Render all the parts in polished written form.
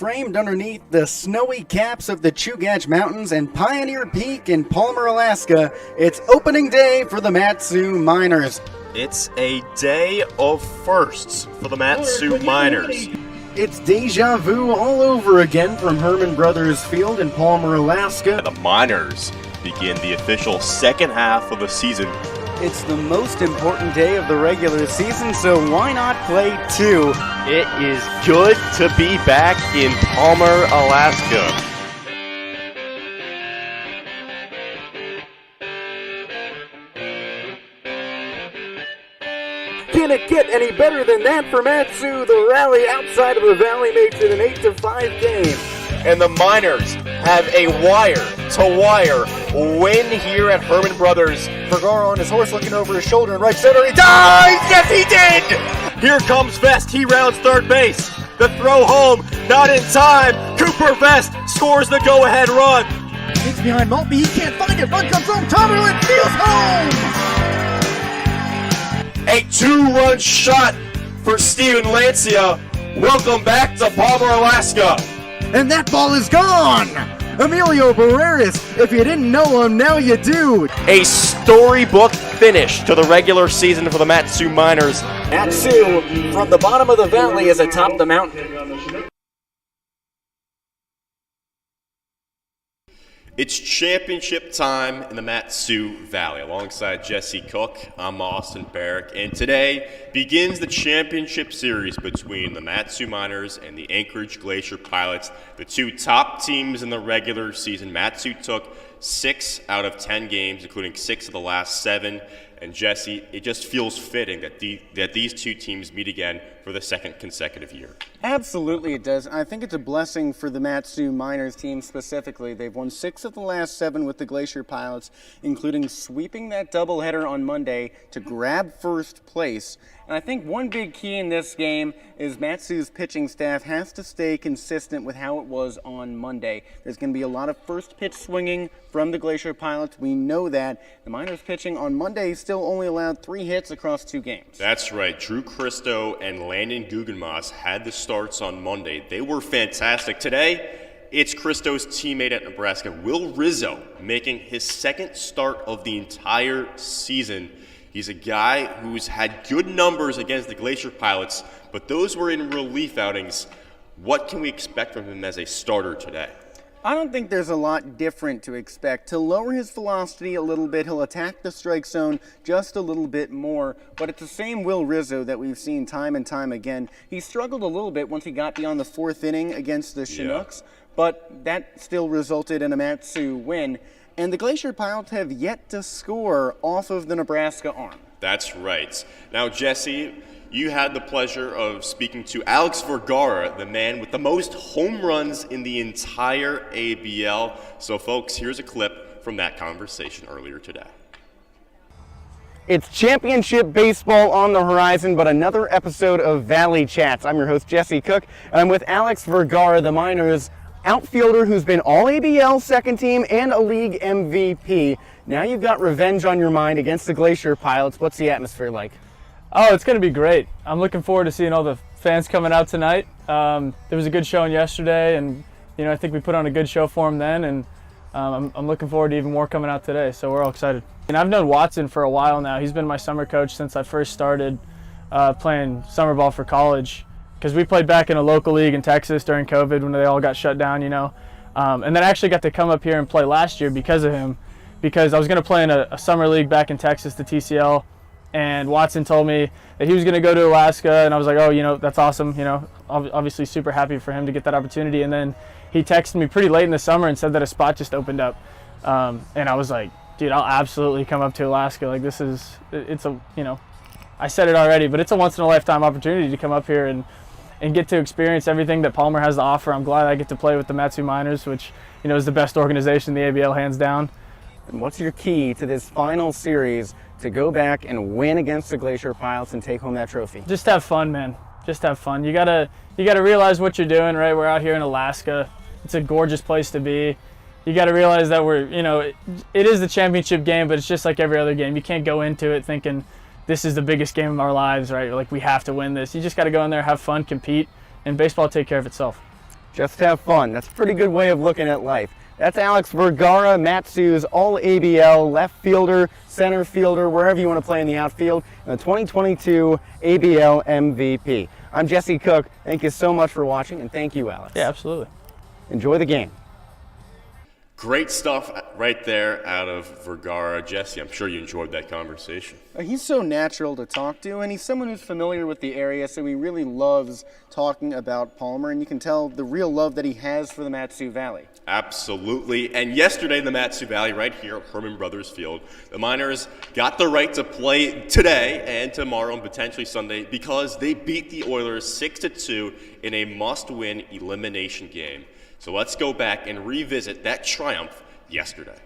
framed underneath the snowy caps of the Chugach Mountains and Pioneer Peak in Palmer, Alaska, it's opening day for the Mat-Su Miners. It's a day of firsts for the Mat-Su Miners. It's deja vu all over again from Herman Brothers Field in Palmer, Alaska. The Miners begin the official second half of the season. It's the most important day of the regular season, so why not play two? It is good to be back in Palmer, Alaska. Can it get any better than that for Mat-Su? The rally outside of the valley makes it an 8-5 game. And the Miners have a wire-to-wire win here at Herman Brothers. Vergara on his horse looking over his shoulder in right center. He dies! Yes, he did! Here comes Vest. He rounds third base. The throw home, not in time. Cooper Vest scores the go-ahead run. It's behind Maltby. He can't find it. Run comes home. Tomerlin feels home. A two-run shot for Steven Lancia. Welcome back to Palmer, Alaska. And that ball is gone! Emilio Barreras, if you didn't know him, now you do! A storybook finish to the regular season for the Mat-Su Miners. Mat-Su, from the bottom of the valley as atop the mountain. It's championship time in the Mat-Su Valley. Alongside Jesse Cook, I'm Austin Barach, and today begins the championship series between the Mat-Su Miners and the Anchorage Glacier Pilots, the two top teams in the regular season. Mat-Su took 6 out of 10 games, including 6 of the last 7. And Jesse, it just feels fitting that these two teams meet again for the second consecutive year. Absolutely it does. I think it's a blessing for the Mat-Su Miners team specifically. They've won 6 of the last 7 with the Glacier Pilots, including sweeping that doubleheader on Monday to grab first place. And I think one big key in this game is Mat-Su's pitching staff has to stay consistent with how it was on Monday. There's going to be a lot of first pitch swinging from the Glacier Pilots. We know that. The Miners pitching on Monday still only allowed 3 hits across 2 games. That's right. Drew Christo and Landon Guggenmoss had the starts on Monday. They were fantastic. Today, it's Christo's teammate at Nebraska, Will Rizzo, making his second start of the entire season. He's a guy who's had good numbers against the Glacier Pilots, but those were in relief outings. What can we expect from him as a starter today? I don't think there's a lot different to expect. To lower his velocity a little bit, he'll attack the strike zone just a little bit more, but it's the same Will Rizzo that we've seen time and time again. He struggled a little bit once he got beyond the 4th inning against the Chinooks, but that still resulted in a Mat-Su win. And the Glacier Pilots have yet to score off of the Nebraska arm. That's right. Now, Jesse, you had the pleasure of speaking to Alex Vergara, the man with the most home runs in the entire ABL. So, folks, here's a clip from that conversation earlier today. It's championship baseball on the horizon, but another episode of Valley Chats. I'm your host, Jesse Cook, and I'm with Alex Vergara, the Miners outfielder who's been All-ABL second team and a league MVP. Now you've got revenge on your mind against the Glacier Pilots. What's the atmosphere like? Oh, it's going to be great. I'm looking forward to seeing all the fans coming out tonight. There was a good showing yesterday, and I think we put on a good show for them then, and I'm looking forward to even more coming out today, so we're all excited. And I've known Watson for a while now. He's been my summer coach since I first started playing summer ball for college, because we played back in a local league in Texas during COVID when they all got shut down, and then I actually got to come up here and play last year because of him, because I was going to play in a summer league back in Texas, the TCL, and Watson told me that he was going to go to Alaska, and I was like, oh, that's awesome, obviously super happy for him to get that opportunity. And then he texted me pretty late in the summer and said that a spot just opened up, and I was like, dude, I'll absolutely come up to Alaska. Like, I said it already, but it's a once-in-a-lifetime opportunity to come up here and get to experience everything that Palmer has to offer. I'm glad I get to play with the Mat-Su Miners, which, is the best organization in the ABL, hands down. And what's your key to this final series to go back and win against the Glacier Pilots and take home that trophy? Just have fun, man. Just have fun. You gotta realize what you're doing, right? We're out here in Alaska. It's a gorgeous place to be. You gotta realize that it is the championship game, but it's just like every other game. You can't go into it thinking this is the biggest game of our lives, right? Like, we have to win this. You just gotta go in there, have fun, compete, and baseball will take care of itself. Just have fun. That's a pretty good way of looking at life. That's Alex Vergara, Matsu's All-ABL left fielder, center fielder, wherever you want to play in the outfield, and the 2022 ABL MVP. I'm Jesse Cook. Thank you so much for watching, and thank you, Alex. Yeah, absolutely. Enjoy the game. Great stuff right there out of Vergara. Jesse, I'm sure you enjoyed that conversation. He's so natural to talk to, and he's someone who's familiar with the area, so he really loves talking about Palmer, and you can tell the real love that he has for the Mat-Su Valley. Absolutely. And yesterday in the Mat-Su Valley, right here at Herman Brothers Field, the Miners got the right to play today and tomorrow and potentially Sunday because they beat the Oilers 6-2 in a must-win elimination game. So let's go back and revisit that triumph yesterday.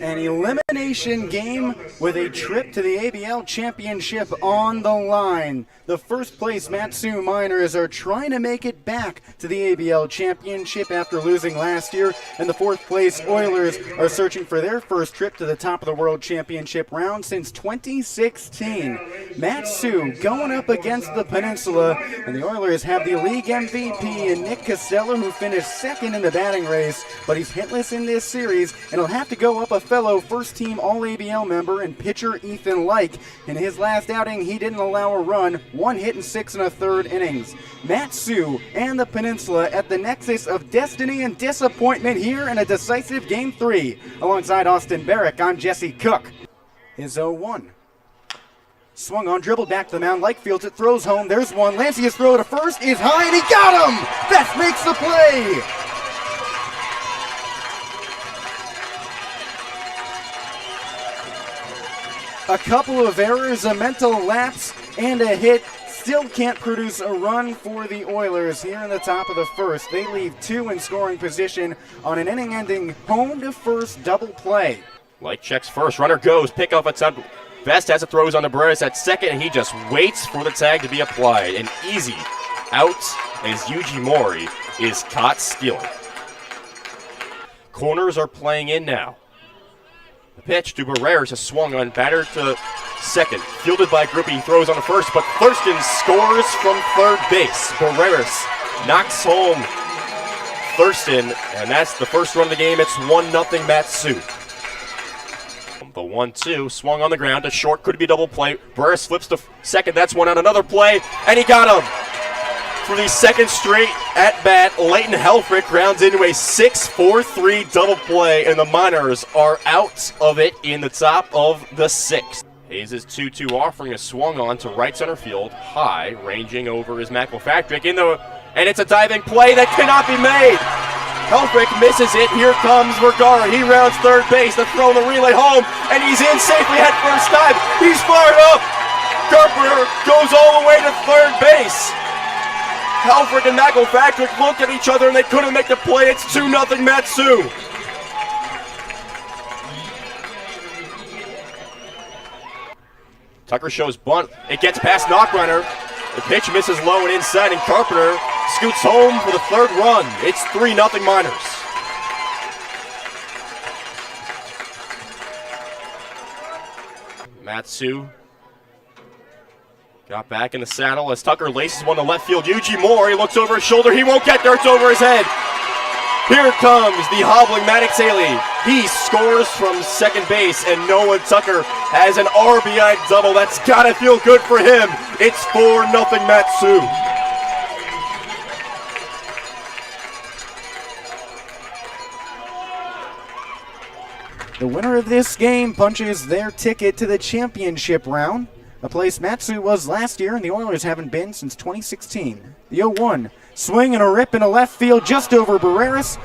An elimination game with a trip to the ABL Championship on the line. The first place Mat-Su Miners are trying to make it back to the ABL Championship after losing last year, and the fourth place Oilers are searching for their first trip to the top of the World Championship round since 2016. Mat-Su going up against the Peninsula, and the Oilers have the league MVP in Nick Costello, who finished second in the batting race, but he's hitless in this series, and he'll have to go up a fellow first-team All-ABL member and pitcher Ethan Like. In his last outing, he didn't allow a run, 1 hit in 6 1/3 innings. Mat-Su and the Peninsula at the nexus of destiny and disappointment here in a decisive Game 3. Alongside Austin Barach, I'm Jesse Cook. His 0-1. Swung on, dribbled back to the mound. Like fields it, throws home. There's one. Lancia's throw to first is high, and he got him! That makes the play! A couple of errors, a mental lapse, and a hit. Still can't produce a run for the Oilers here in the top of the first. They leave 2 in scoring position on an inning-ending home-to-first double play. Light checks first, runner goes, pick off at top. Vest has it, throws on to Barach at second, and he just waits for the tag to be applied. An easy out as Yuji Mori is caught stealing. Corners are playing in now. The pitch to Barreras has swung on, batter to second. Fielded by Grippy, he throws on the first, but Thurston scores from third base. Barreras knocks home Thurston, and that's the first run of the game. It's 1-0 Mat-Su. The 1-2, swung on the ground to short, could be double play. Barreras flips to second, that's one on another play, and he got him. For the second straight at-bat, Leighton Helfrich grounds into a 6-4-3 double play, and the Miners are out of it in the top of the 6th. Hayes' 2-2 offering is swung on to right center field, high, ranging over is McElpatrick, and it's a diving play that cannot be made. Helfrich misses it, here comes Vergara, he rounds third base, the throw in the relay home, and he's in safely at first time, he's fired up! Carpenter goes all the way to third base. Helfrich and McElpatrick looked at each other and they couldn't make the play. It's 2-0 Mat-Su. Tucker shows bunt. It gets past Knockrunner. The pitch misses low and inside, and Carpenter scoots home for the third run. It's 3-0 Miners. Mat-Su got back in the saddle as Tucker laces one to left field. Yuji Mori looks over his shoulder. He won't get there. It's over his head. Here comes the hobbling Maddox Haley. He scores from second base, and Noah Tucker has an RBI double. That's got to feel good for him. It's 4-0 Mat-Su. The winner of this game punches their ticket to the championship round, a place Mat-Su was last year and the Oilers haven't been since 2016. The 0-1, swing and a rip in a left field just over Barreras.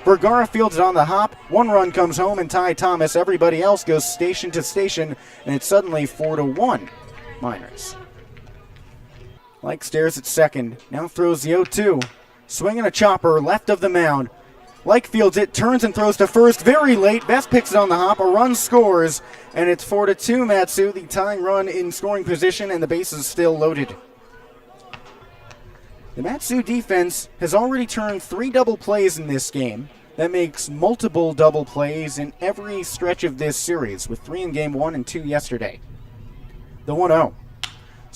Vergara fields it on the hop. 1 run comes home and Ty Thomas. Everybody else goes station to station, and it's suddenly 4-1 Miners. Like stares at second, now throws the 0-2. Swing and a chopper left of the mound. Like fields it, turns and throws to first very late. Best picks it on the hop, a run scores, and it's 4-2 Mat-Su, the tying run in scoring position, and the base is still loaded. The Mat-Su defense has already turned 3 double plays in this game. That makes multiple double plays in every stretch of this series, with 3 in game 1 and 2 yesterday. The 1-0.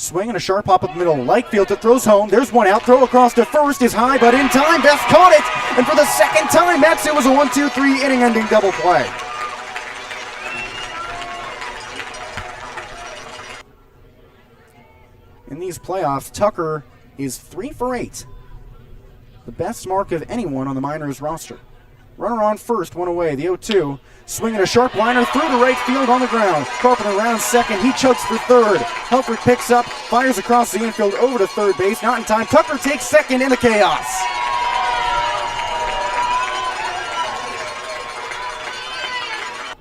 Swing and a sharp hop up the middle. Lightfield it throws home. There's one out. Throw across to first is high, but in time. Best caught it. And for the second time, Matsu was a 1-2-3 inning-ending double play. In these playoffs, Tucker is 3 for 8. The best mark of anyone on the Miners roster. Runner on first, one away, the 0-2. Swinging a sharp liner through to right field on the ground. Carpenter rounds second, he chokes for third. Helfrich picks up, fires across the infield over to third base, not in time. Tucker takes second in the chaos.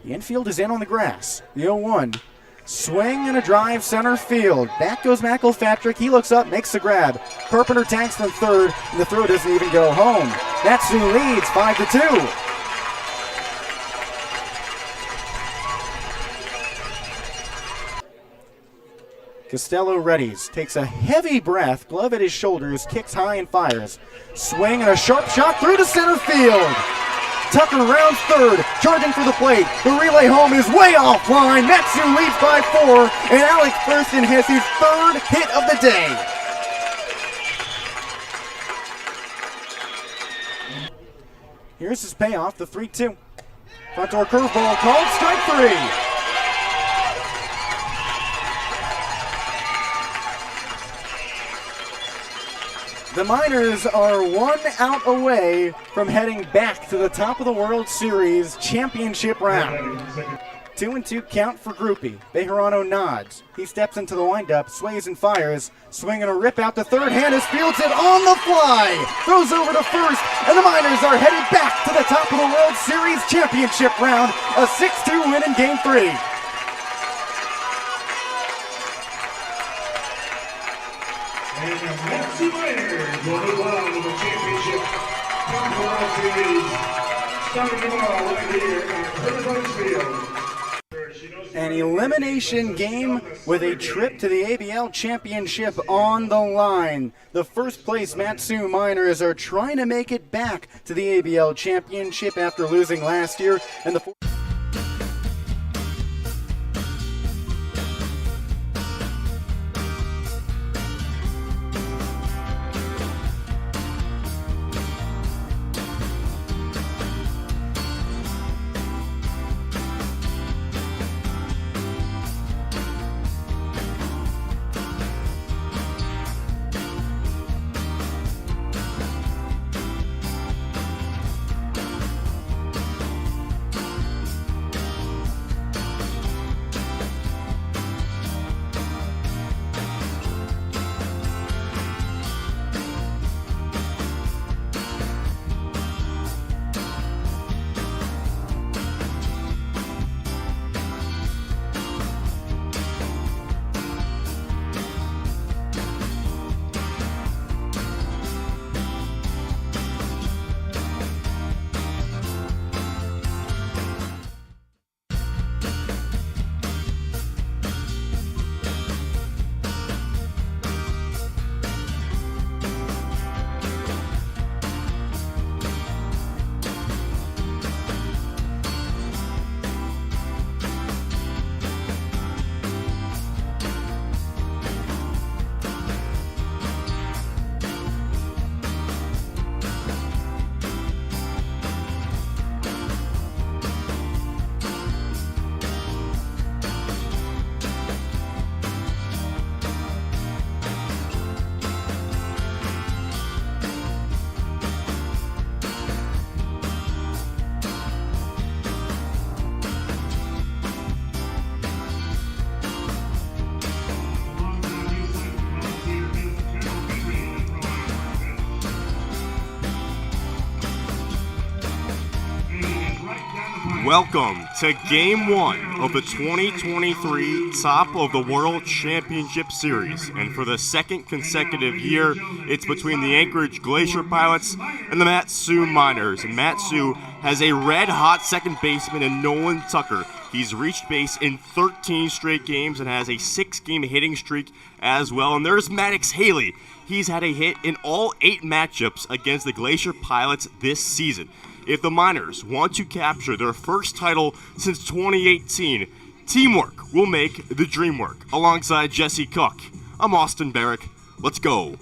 The infield is in on the grass, the 0-1. Swing and a drive center field. Back goes McElpatrick. He looks up, makes the grab. Carpenter tags from third, and the throw doesn't even go home. Matsu leads 5-2. Costello readies, takes a heavy breath, glove at his shoulders, kicks high and fires. Swing and a sharp shot through to center field. Tucker rounds third, charging for the plate. The relay home is way offline. Matsu leads by 4, and Alex Thurston has his third hit of the day. Here's his payoff, the 3-2. Front door curveball called, strike 3. The Miners are 1 out away from heading back to the top of the World Series championship round. 2-2 count for Groupie. Bejarano nods. He steps into the windup, sways and fires. Swinging a rip out to third. Hannes fields it on the fly. Throws over to first, and the Miners are headed back to the top of the World Series championship round. A 6-2 win in Game 3. And the Matsu Miners will move on to the championship World Series starting tomorrow right here at Riverboat Field. An elimination game with a trip to the ABL Championship on the line. The first place Matsu Miners are trying to make it back to the ABL Championship after losing last year, and the Welcome to Game 1 of the 2023 Top of the World Championship Series. And for the second consecutive year, it's between the Anchorage Glacier Pilots and the Matsu Miners. And Matsu has a red-hot second baseman in Nolan Tucker. He's reached base in 13 straight games and has a 6-game hitting streak as well. And there's Maddox Haley. He's had a hit in all 8 matchups against the Glacier Pilots this season. If the Miners want to capture their first title since 2018, teamwork will make the dream work. Alongside Jesse Cook, I'm Austin Barach. Let's go.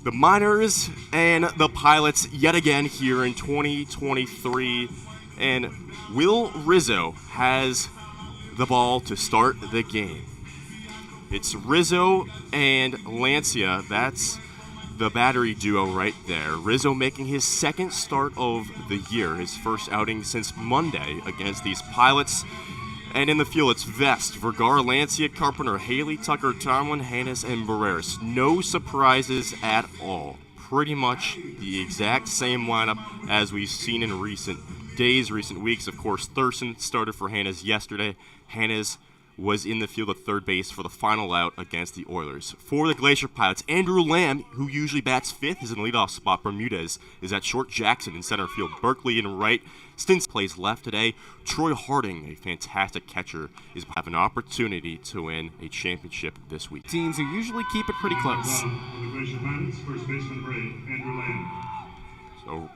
The Miners and the Pilots yet again here in 2023. And Will Rizzo has the ball to start the game. It's Rizzo and Lancia. That's the battery duo right there. Rizzo making his second start of the year, his first outing since Monday against these Pilots. And in the field, it's Vest, Vergara, Lancia, Carpenter, Haley, Tucker, Tomlin, Hannes, and Barreras. No surprises at all. Pretty much the exact same lineup as we've seen in recent days, recent weeks. Of course, Thurston started for Hannes yesterday. Hannes was in the field at third base for the final out against the Oilers. For the Glacier Pilots, Andrew Lamb, who usually bats fifth, is in the leadoff spot. Bermudez is at short. Jackson in center field. Berkeley in right. Stintz plays left today. Troy Harding, a fantastic catcher, is have an opportunity to win a championship this week. Teams who usually keep it pretty close. For the Glacier Pilots, first baseman Ray, Andrew Lamb. So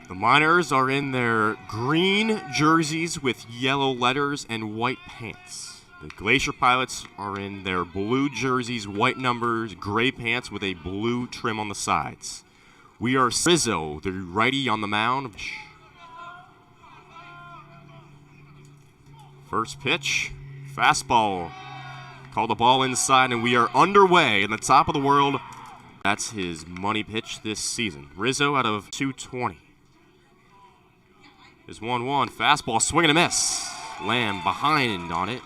the Miners are in their green jerseys with yellow letters and white pants. The Glacier Pilots are in their blue jerseys, white numbers, gray pants with a blue trim on the sides. We are Rizzo, the righty on the mound. First pitch, fastball. Call the ball inside, and we are underway in the top of the world. That's his money pitch this season. Rizzo out of 220. Is 1-1. Fastball, swing and a miss. Lamb behind on it.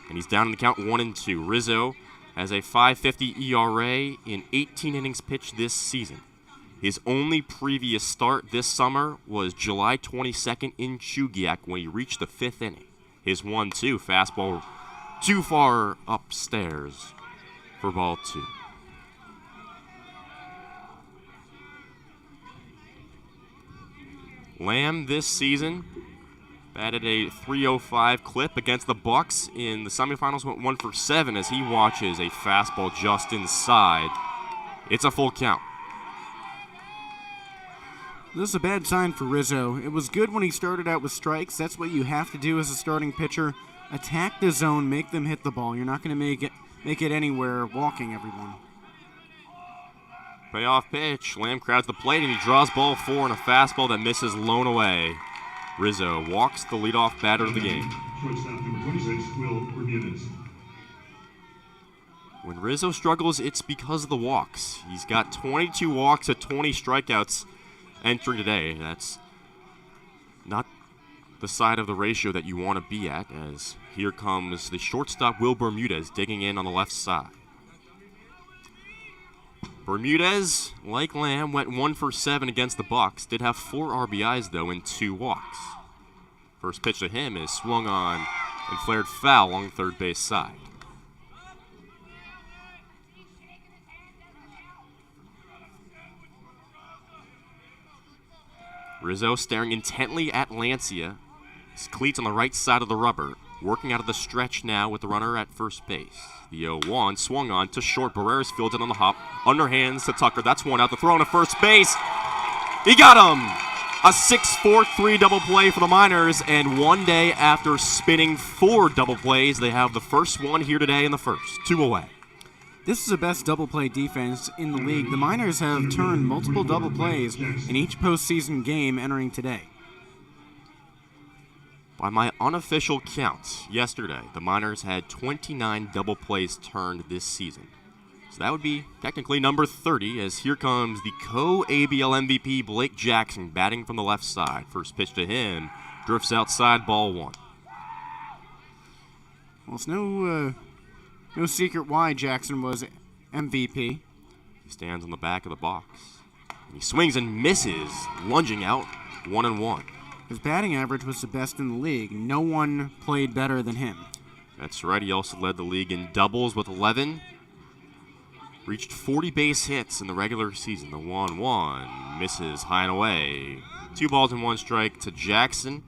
And he's down in the count 1-2. Rizzo has a .550 ERA in 18 innings pitched this season. His only previous start this summer was July 22nd in Chugiak when he reached the 5th inning. His 1-2 fastball too far upstairs for ball 2. Lamb this season batted a .305 clip against the Bucks in the semifinals, went 1 for 7 as he watches a fastball just inside. It's a full count. This is a bad sign for Rizzo. It was good when he started out with strikes. That's what you have to do as a starting pitcher. Attack the zone, make them hit the ball. You're not going to make it anywhere walking everyone. Payoff pitch. Lamb crowds the plate and he draws ball 4 and a fastball that misses lone away. Rizzo walks the leadoff batter of the game. Shortstop number 26, Will Bermudez. When Rizzo struggles, it's because of the walks. He's got 22 walks at 20 strikeouts entering today. That's not the side of the ratio that you want to be at, as here comes the shortstop Will Bermudez digging in on the left side. Bermudez, like Lamb, went 1 for 7 against the Bucks. Did have 4 RBIs, though, and 2 walks. First pitch to him is swung on and flared foul along the third base side. Rizzo staring intently at Lancia. His cleats on the right side of the rubber. Working out of the stretch now with the runner at first base. The 0-1 swung on to short. Barreras fields it on the hop. Underhands to Tucker. That's one out. The throw on to first base. He got him! A 6-4-3 double play for the Miners. And one day after spinning 4 double plays, they have the first one here today in the first. 2 away. This is the best double play defense in the league. The Miners have turned multiple double plays in each postseason game entering today. By my unofficial count, yesterday, the Miners had 29 double plays turned this season. So that would be technically number 30, as here comes the co-ABL MVP Blake Jackson batting from the left side. First pitch to him, drifts outside, ball 1. Well, it's no secret why Jackson was MVP. He stands on the back of the box. He swings and misses, lunging out, 1-1. His batting average was the best in the league. No one played better than him. That's right. He also led the league in doubles with 11. Reached 40 base hits in the regular season. The 1-1 misses high and away. 2 balls and 1 strike to Jackson,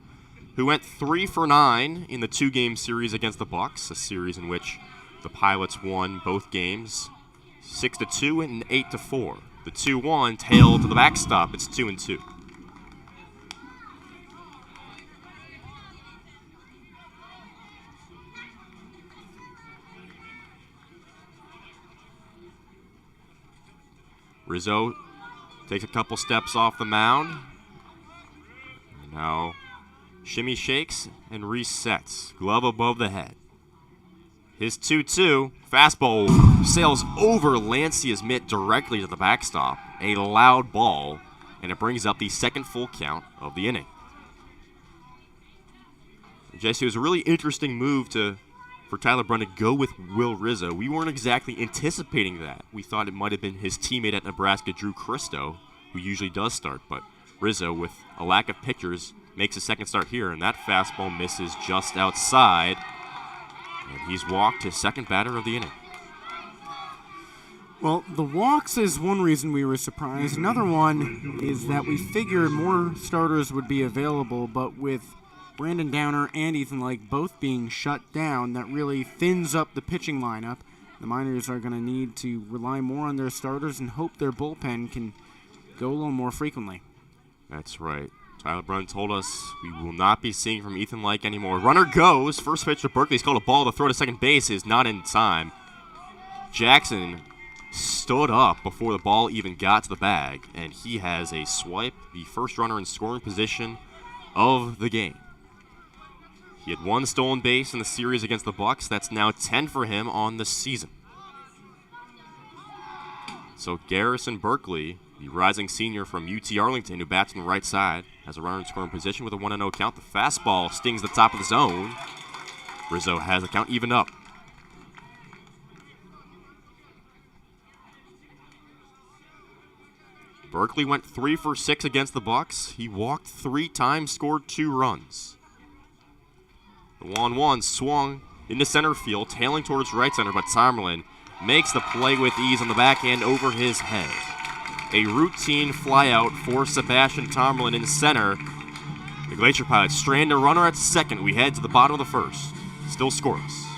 who went 3 for 9 in the 2-game series against the Bucks, a series in which the Pilots won both games 6-2 and 8-4. The 2-1 tailed to the backstop. It's 2-2. Rizzo takes a couple steps off the mound. And now shimmy shakes and resets. Glove above the head. His 2-2. Fastball sails over Lancia's mitt directly to the backstop. A loud ball, and it brings up the second full count of the inning. Jesse, it was a really interesting move for Tyler Brunn to go with Will Rizzo. We weren't exactly anticipating that. We thought it might have been his teammate at Nebraska, Drew Christo, who usually does start. But Rizzo, with a lack of pitchers, makes a second start here, and that fastball misses just outside. And he's walked his second batter of the inning. Well, the walks is one reason we were surprised. Another one is that we figured more starters would be available, but with Brandon Downer and Ethan Lake both being shut down, that really thins up the pitching lineup. The Miners are going to need to rely more on their starters and hope their bullpen can go a little more frequently. That's right. Tyler Brunn told us we will not be seeing from Ethan Lake anymore. Runner goes. First pitch to Berkeley. He's called a ball. The throw to second base is not in time. Jackson stood up before the ball even got to the bag, and he has a swipe, the first runner in scoring position of the game. He had one stolen base in the series against the Bucks. That's now 10 for him on the season. So Garrison Berkeley, the rising senior from UT Arlington, who bats on the right side, has a runner in scoring position with a 1-0 count. The fastball stings the top of the zone. Rizzo has the count evened up. Berkeley went 3 for 6 against the Bucks. He walked 3 times, scored 2 runs. The 1-1 swung into center field, tailing towards right center, but Tomerlin makes the play with ease on the backhand over his head. A routine flyout for Sebastian Tomerlin in center. The Glacier Pilots strand a runner at second. We head to the bottom of the first. Still scoreless.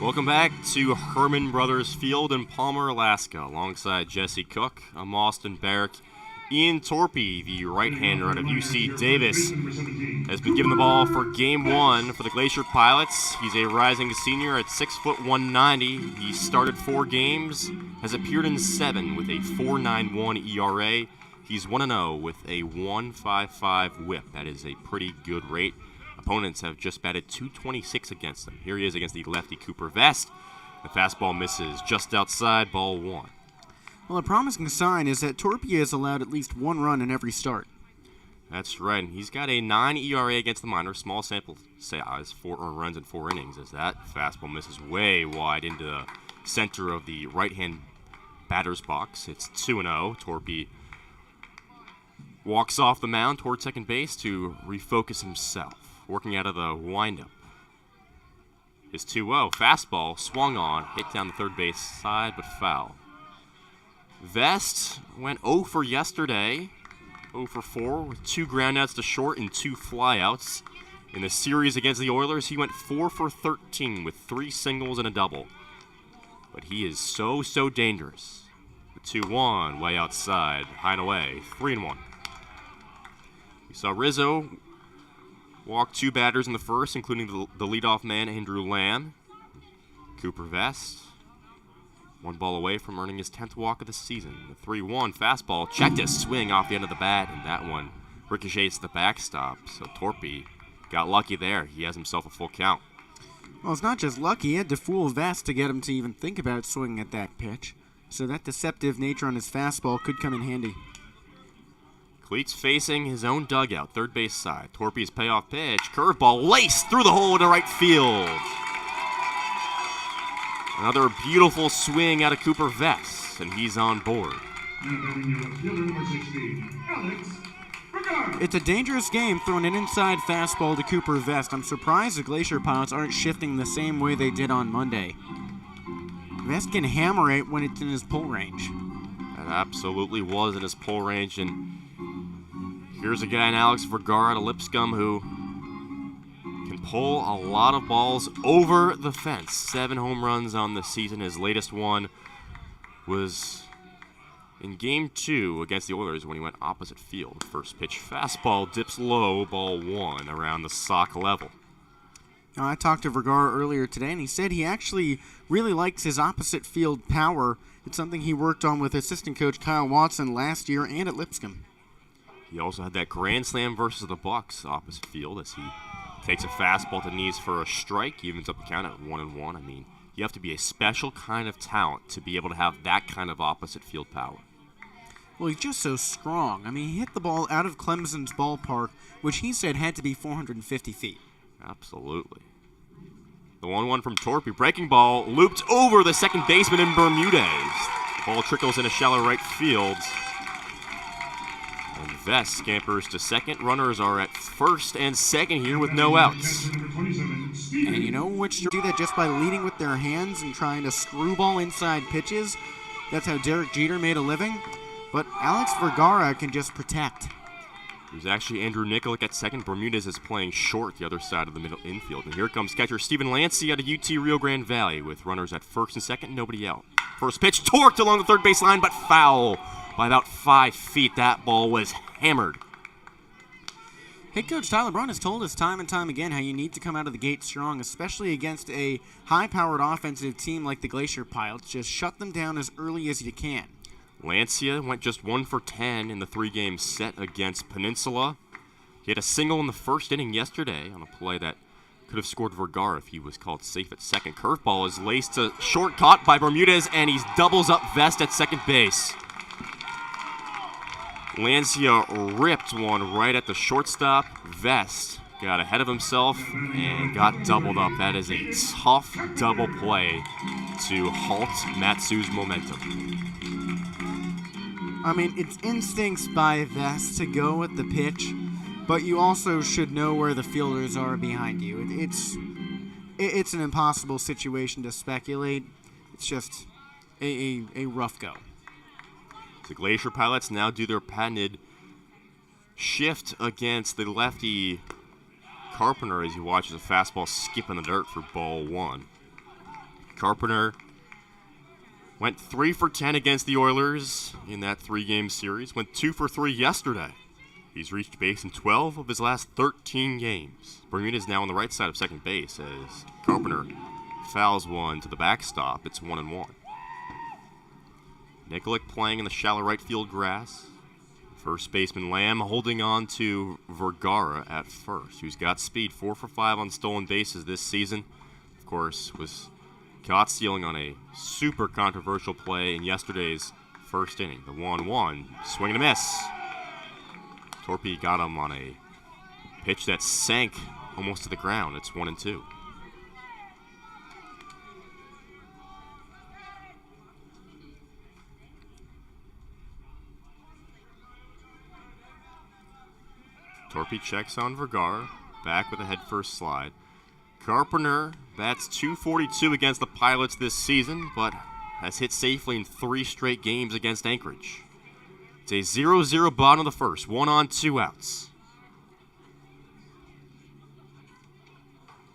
Welcome back to Herman Brothers Field in Palmer, Alaska. Alongside Jesse Cook, I'm Austin Barach. Ian Torpy, the right-hander out of UC Davis, has been given the ball for Game 1 for the Glacier Pilots. He's a rising senior at 6'1", 190. He started 4 games, has appeared in 7 with a 4.91 ERA. He's 1-0 with a 1.55 whip. That is a pretty good rate. Opponents have just batted .226 against him. Here he is against the lefty Cooper Vest. The fastball misses just outside, ball 1. Well, a promising sign is that Torpy has allowed at least 1 run in every start. That's right, and he's got a 9 ERA against the Miners, small sample size, 4 earned runs in 4 innings, as that fastball misses way wide into the center of the right-hand batter's box. It's 2-0. Torpy walks off the mound toward second base to refocus himself, working out of the windup. His 2-0 fastball swung on, hit down the third base side, but foul. Vest went 0 for yesterday, 0 for 4 with 2 groundouts to short and 2 flyouts. In the series against the Oilers, he went 4 for 13 with 3 singles and a double. But he is so dangerous. The 2-1 way outside, high and away, 3-1. We saw Rizzo walk 2 batters in the first, including the leadoff man, Andrew Lamb. Cooper Vest, 1 ball away from earning his 10th walk of the season. The 3-1 fastball checked his swing off the end of the bat, and that one ricochets the backstop. So Torpy got lucky there. He has himself a full count. Well, it's not just lucky. He had to fool Vest to get him to even think about swinging at that pitch. So that deceptive nature on his fastball could come in handy. Cleats facing his own dugout, third base side. Torpy's payoff pitch, curveball laced through the hole to right field. Another beautiful swing out of Cooper Vest, and he's on board. It's a dangerous game throwing an inside fastball to Cooper Vest. I'm surprised the Glacier Pilots aren't shifting the same way they did on Monday. Vest can hammer it when it's in his pull range. That absolutely was in his pull range, and here's a guy in Alex Vergara out of Lipscomb who can pull a lot of balls over the fence. 7 home runs on the season. His latest one was in Game 2 against the Oilers when he went opposite field. First pitch fastball dips low, ball 1 around the sock level. Now, I talked to Vergara earlier today, and he said he actually really likes his opposite field power. It's something he worked on with assistant coach Kyle Watson last year and at Lipscomb. He also had that grand slam versus the Bucks opposite field as he takes a fastball to knees for a strike, evens up the count at 1-1. I mean, you have to be a special kind of talent to be able to have that kind of opposite field power. Well, he's just so strong. I mean, he hit the ball out of Clemson's ballpark, which he said had to be 450 feet. Absolutely. The 1-1 from Torpy. Breaking ball looped over the second baseman in Bermudez. Ball trickles in a shallow right field. And Vest scampers to second. Runners are at first and second here with no outs. And you know which do that just by leading with their hands and trying to screwball inside pitches? That's how Derek Jeter made a living. But Alex Vergara can just protect. There's actually Andrew Nikolic at second. Bermudez is playing short the other side of the middle infield. And here comes catcher Steven Lancey out of UT Rio Grande Valley with runners at first and second, nobody out. First pitch torqued along the third base line, but foul by about 5 feet. That ball was hammered. Head coach Tyler Braun has told us time and time again how you need to come out of the gate strong, especially against a high-powered offensive team like the Glacier Pilots. Just shut them down as early as you can. Lancia went just 1 for 10 in the 3-game set against Peninsula. He had a single in the first inning yesterday on a play that could have scored Vergara if he was called safe at second. Curveball is laced to short, caught by Bermudez, and he doubles up Vest at second base. Lancia ripped one right at the shortstop. Vest got ahead of himself and got doubled up. That is a tough double play to halt Matsu's momentum. I mean, it's instincts by Vest to go with the pitch, but you also should know where the fielders are behind you. It's an impossible situation to speculate. It's just a rough go. The Glacier Pilots now do their patented shift against the lefty Carpenter as he watches a fastball skip in the dirt for ball 1. Carpenter went 3 for 10 against the Oilers in that 3-game series. Went 2 for 3 yesterday. He's reached base in 12 of his last 13 games. Bermudez now on the right side of second base as Carpenter fouls one to the backstop. It's 1-1. Nikolic playing in the shallow right field grass. First baseman Lamb holding on to Vergara at first, who's got speed. 4 for 5 on stolen bases this season. Of course, was caught stealing on a super controversial play in yesterday's first inning. The 1-1, swing and a miss. Torpy got him on a pitch that sank almost to the ground. It's 1-2. Torpy checks on Vergara, back with a head-first slide. Carpenter bats .242 against the Pilots this season, but has hit safely in 3 straight games against Anchorage. It's a 0-0 bottom of the first. 1 on, 2 outs.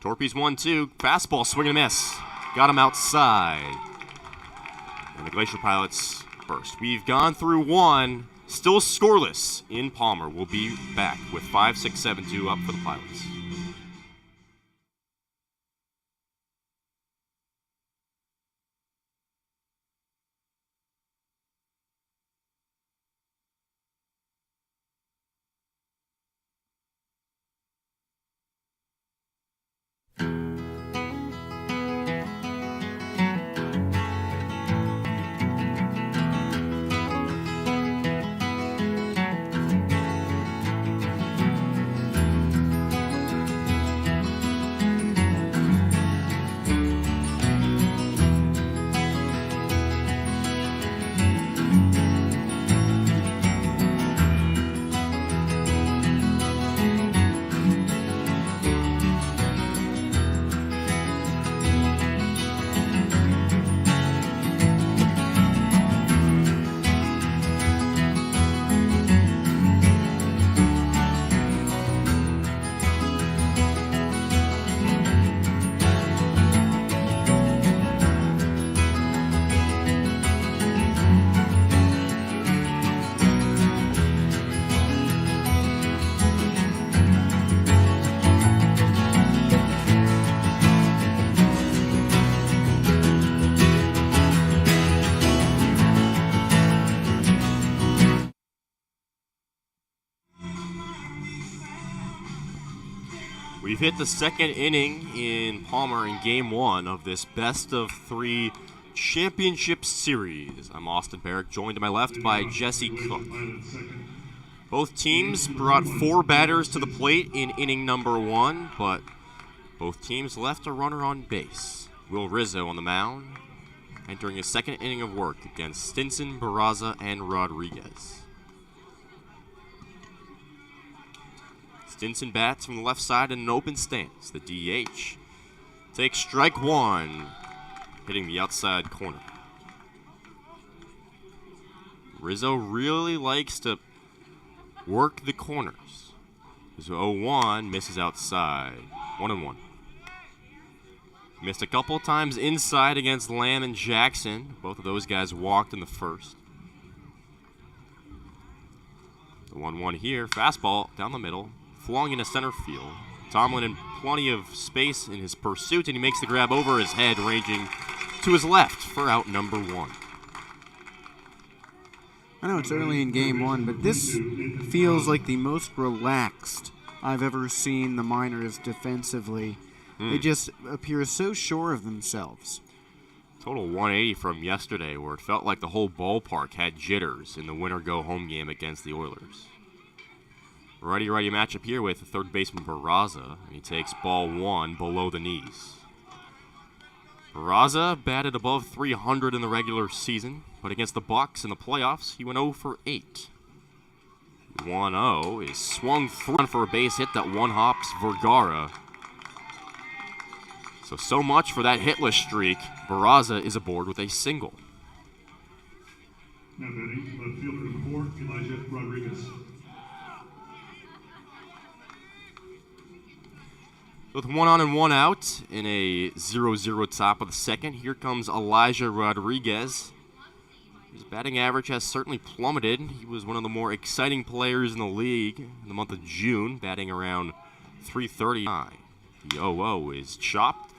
Torpy's 1-2. Fastball, swing and a miss. Got him outside. And the Glacier Pilots first. We've gone through 1. Still scoreless in Palmer. We'll be back with 5, 6, 7, 2 up for the Pilots. We've hit the second inning in Palmer in Game 1 of this best-of-3 championship series. I'm Austin Barach, joined to my left by Jesse Cook. Both teams brought 4 batters to the plate in inning number 1, but both teams left a runner on base. Will Rizzo on the mound, entering his second inning of work against Stinson, Barraza, and Rodriguez. Stinson bats from the left side in an open stance. The DH takes strike 1, hitting the outside corner. Rizzo really likes to work the corners. His 0-1 misses outside. 1-1. Missed a couple of times inside against Lamb and Jackson. Both of those guys walked in the first. The 1-1 here. Fastball down the middle. Flung into center field. Tomlin in plenty of space in his pursuit, and he makes the grab over his head, ranging to his left for out number 1. I know it's early in Game 1, but this feels like the most relaxed I've ever seen the Miners defensively. They just appear so sure of themselves. Total 180 from yesterday, where it felt like the whole ballpark had jitters in the winner-go-home game against the Oilers. Righty-righty matchup here with third baseman Barraza, and he takes ball 1 below the knees. Barraza batted above 300 in the regular season, but against the Bucks in the playoffs, he went 0 for 8. 1-0 is swung through for a base hit that one-hops Vergara. So much for that hitless streak. Barraza is aboard with a single. Now batting, left fielder number 4, Elijah Rodriguez. With 1 on and 1 out in a 0-0 top of the second, here comes Elijah Rodriguez. His batting average has certainly plummeted. He was one of the more exciting players in the league in the month of June, batting around .339. The 0-0 is chopped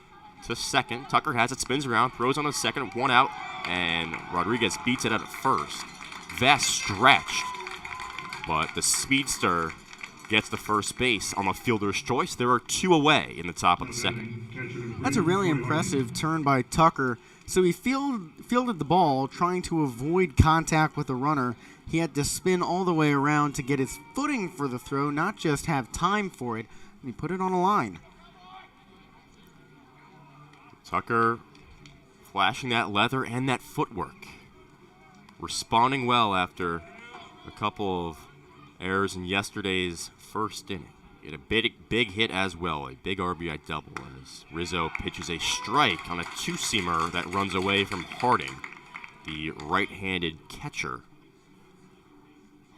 to second. Tucker has it, spins around, throws on a second, 1 out, and Rodriguez beats it out at first. Vast stretched, but the speedster gets the first base on the fielder's choice. There are 2 away in the top of the second. That's a really impressive turn by Tucker. So he fielded the ball, trying to avoid contact with the runner. He had to spin all the way around to get his footing for the throw, not just have time for it, and he put it on a line. Tucker flashing that leather and that footwork. Responding well after a couple of errors in yesterday's first inning. He had a big hit as well, a big RBI double, as Rizzo pitches a strike on a two-seamer that runs away from Harding, the right-handed catcher.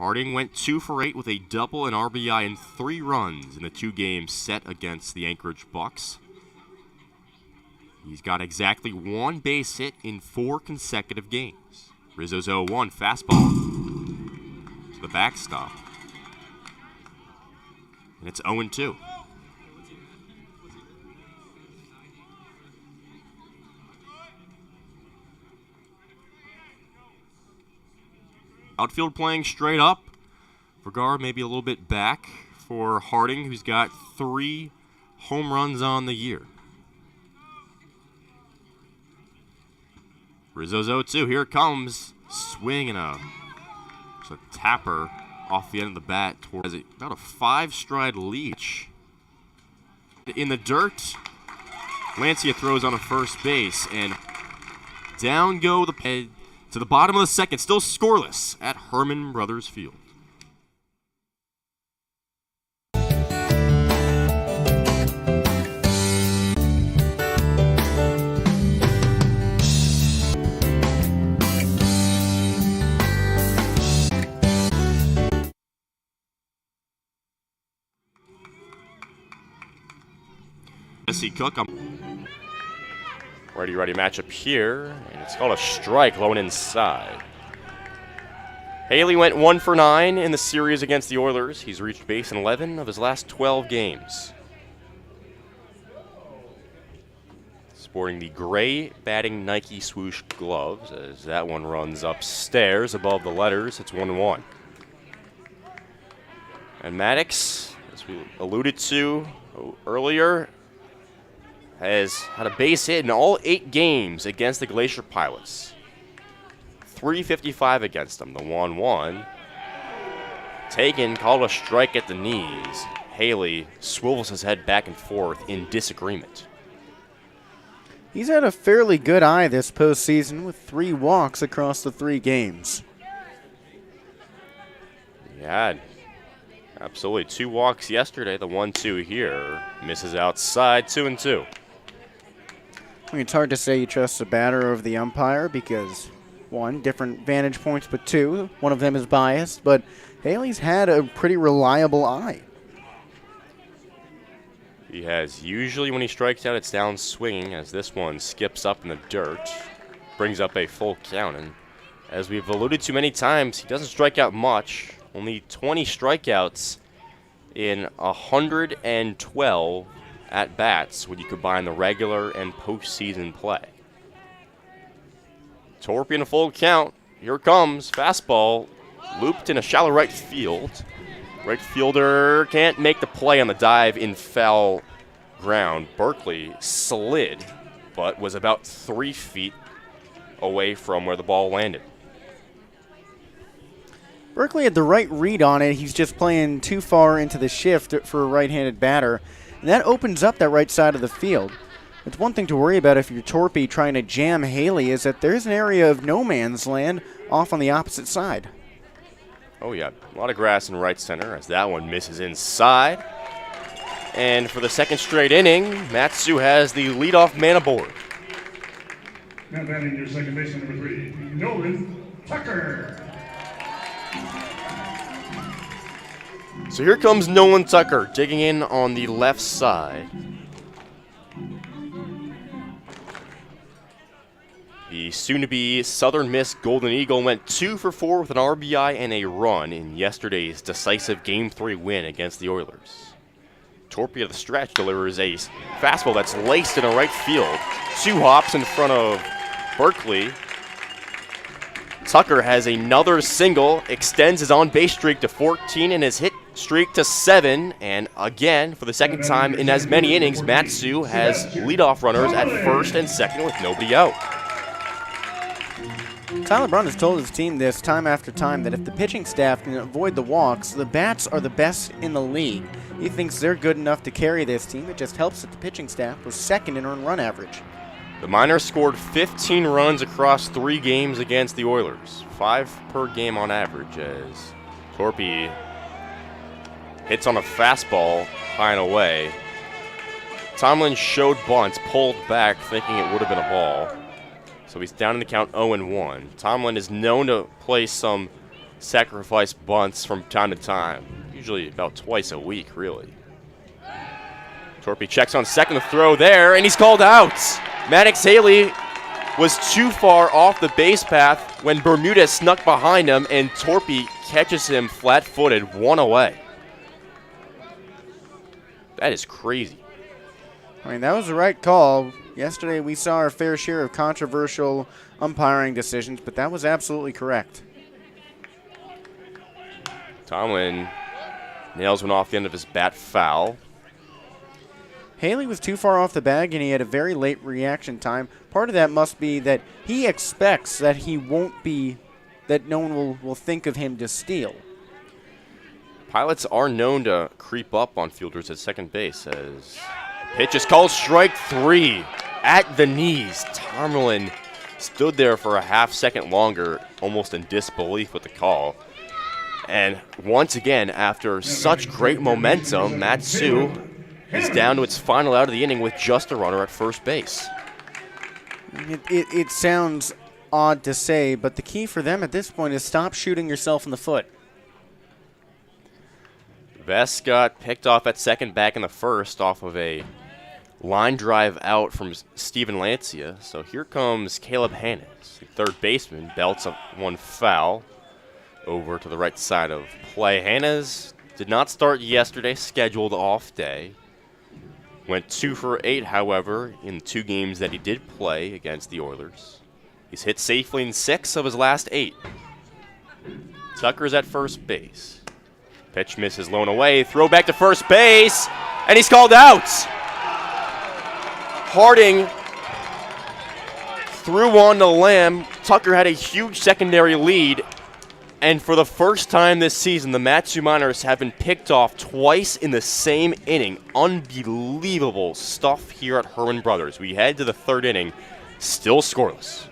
Harding went 2 for 8 with a double and RBI and 3 runs in the 2 games set against the Anchorage Bucks. He's got exactly 1 base hit in 4 consecutive games. Rizzo's 0-1 fastball to the backstop. And it's 0-2. Outfield playing straight up. Vergara maybe a little bit back for Harding, who's got 3 home runs on the year. Rizzo's 0-2. Here it comes. Swing and a tapper off the end of the bat towards about a 5-stride lead. In the dirt, Lancia throws on a first base, and down go the head to the bottom of the second, still scoreless at Herman Brothers Field. Jesse Cook. Ready matchup here, and it's called a strike, low and inside. Haley went 1 for 9 in the series against the Oilers. He's reached base in 11 of his last 12 games. Sporting the gray batting Nike swoosh gloves as that one runs upstairs above the letters. It's 1-1. And Maddox, as we alluded to earlier, has had a base hit in all 8 games against the Glacier Pilots. .355 against them. The 1-1. Taken, called a strike at the knees. Haley swivels his head back and forth in disagreement. He's had a fairly good eye this postseason with 3 walks across the 3 games. Yeah, absolutely. 2 walks yesterday. The 1-2 here misses outside. 2-2. I mean, it's hard to say you trust the batter over the umpire because, 1, different vantage points, but 2, one of them is biased. But Haley's had a pretty reliable eye. He has. Usually when he strikes out, it's down swinging, as this one skips up in the dirt, brings up a full count. And as we've alluded to many times, he doesn't strike out much. Only 20 strikeouts in 112 at-bats when you combine the regular and postseason play. Torpy in a full count. Here it comes. Fastball looped in a shallow right field. Right fielder can't make the play on the dive in foul ground. Berkeley slid, but was about 3 feet away from where the ball landed. Berkeley had the right read on it. He's just playing too far into the shift for a right-handed batter. And that opens up that right side of the field. It's one thing to worry about if you're Torpy trying to jam Haley is that there's an area of no man's land off on the opposite side. Oh, yeah. A lot of grass in right center as that one misses inside. And for the second straight inning, Matsu has the leadoff man aboard. Now batting your second baseman, number 3, Nolan Tucker. So here comes Nolan Tucker digging in on the left side. The soon-to-be Southern Miss Golden Eagle went 2 for 4 with an RBI and a run in yesterday's decisive Game 3 win against the Oilers. Torpy of the stretch delivers a fastball that's laced in a right field. 2 hops in front of Berkeley. Tucker has another single, extends his on-base streak to 14 and his hit streak to 7. And again, for the second time in as many innings, Matsu has leadoff runners at first and second with nobody out. Tyler Brun has told his team this time after time that if the pitching staff can avoid the walks, the bats are the best in the league. He thinks they're good enough to carry this team. It just helps that the pitching staff was second in earned run average. The Miners scored 15 runs across 3 games against the Oilers, 5 per game on average, as Torpy hits on a fastball high and away. Tomlin showed bunts, pulled back, thinking it would have been a ball. So he's down in the count 0-1. Tomlin is known to play some sacrifice bunts from time to time, usually about twice a week, really. Torpy checks on second, the throw there, and he's called out. Maddox Haley was too far off the base path when Bermudez snuck behind him, and Torpy catches him flat-footed, one away. That is crazy. I mean, that was the right call. Yesterday we saw our fair share of controversial umpiring decisions, but that was absolutely correct. Tomlin nails one off the end of his bat foul. Haley was too far off the bag, and he had a very late reaction time. Part of that must be that he expects that he won't be, that no one will think of him to steal. Pilots are known to creep up on fielders at second base as pitch is called strike 3 at the knees. Tomlin stood there for a half second longer, almost in disbelief with the call. And once again, after such great momentum, Mat-Su is down to its final out of the inning with just a runner at first base. It sounds odd to say, but the key for them at this point is stop shooting yourself in the foot. Vest got picked off at second back in the first off of a line drive out from Steven Lancia. So here comes Caleb Hannes, the third baseman, belts up one foul over to the right side of play. Hannes did not start yesterday, scheduled off day. Went 2 for 8, however, in 2 games that he did play against the Oilers. He's hit safely in 6 of his last 8. Tucker's at first base. Pitch misses, low and away. Throw back to first base, and he's called out. Harding threw one to Lamb. Tucker had a huge secondary lead. And for the first time this season, the Mat-Su Miners have been picked off twice in the same inning. Unbelievable stuff here at Herman Brothers. We head to the third inning, still scoreless.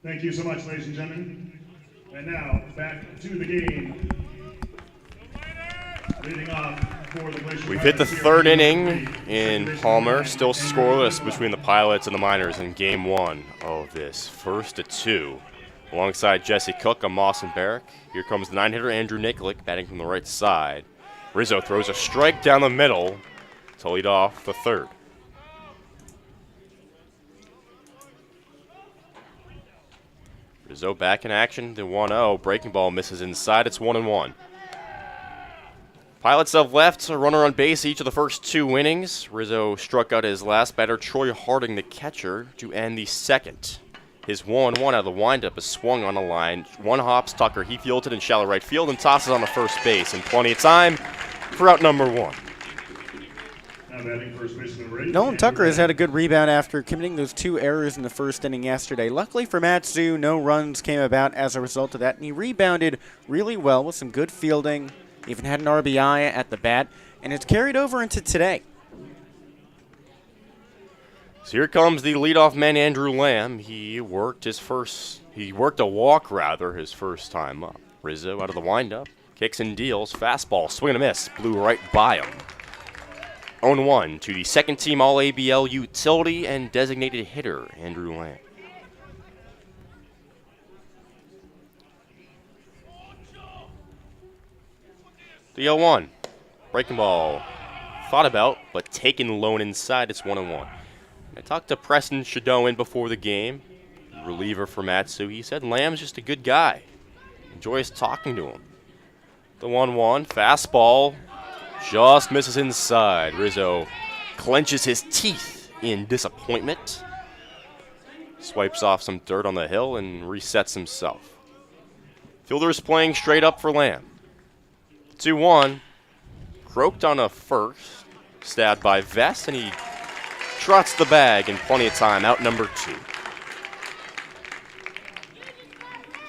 Thank you so much, ladies and gentlemen. And now, back to the game. Leading off for the Glacier We've hit the Pilots third here inning in Palmer, still scoreless between the Pilots and the Miners in Game 1 of this 1-2. Alongside Jesse Cook, I'm Moss and Barach. Here comes the 9-hitter Andrew Nikolic batting from the right side. Rizzo throws a strike down the middle to lead off the third. Rizzo back in action, the 1-0. Breaking ball misses inside. It's 1-1. Pilots have left a runner on base each of the first 2 innings. Rizzo struck out his last batter, Troy Harding, the catcher, to end the second. His 1-1 out of the windup is swung on the line. One hops Tucker. He fields it in shallow right field and tosses on the first base. In plenty of time, for out number 1. Now batting first base number 8. Nolan Tucker has had a good rebound after committing those 2 errors in the first inning yesterday. Luckily for Matsu, no runs came about as a result of that, and he rebounded really well with some good fielding, even had an RBI at the bat, and it's carried over into today. So here comes the leadoff man, Andrew Lamb. He worked a walk his first time up. Rizzo out of the windup, kicks and deals, fastball, swing and a miss, blew right by him. 0-1 to the second team All-ABL utility and designated hitter, Andrew Lamb. The 0-1. Breaking ball. Thought about, but taken lone inside. It's 1-1. I talked to Preston Shadowan before the game, reliever for Matsu. He said Lamb's just a good guy. Enjoys talking to him. The 1-1. Fastball. Just misses inside. Rizzo clenches his teeth in disappointment. Swipes off some dirt on the hill and resets himself. Fielders playing straight up for Lamb. 2-1. Croaked on a first. Stabbed by Vest, and he trots the bag in plenty of time. Out number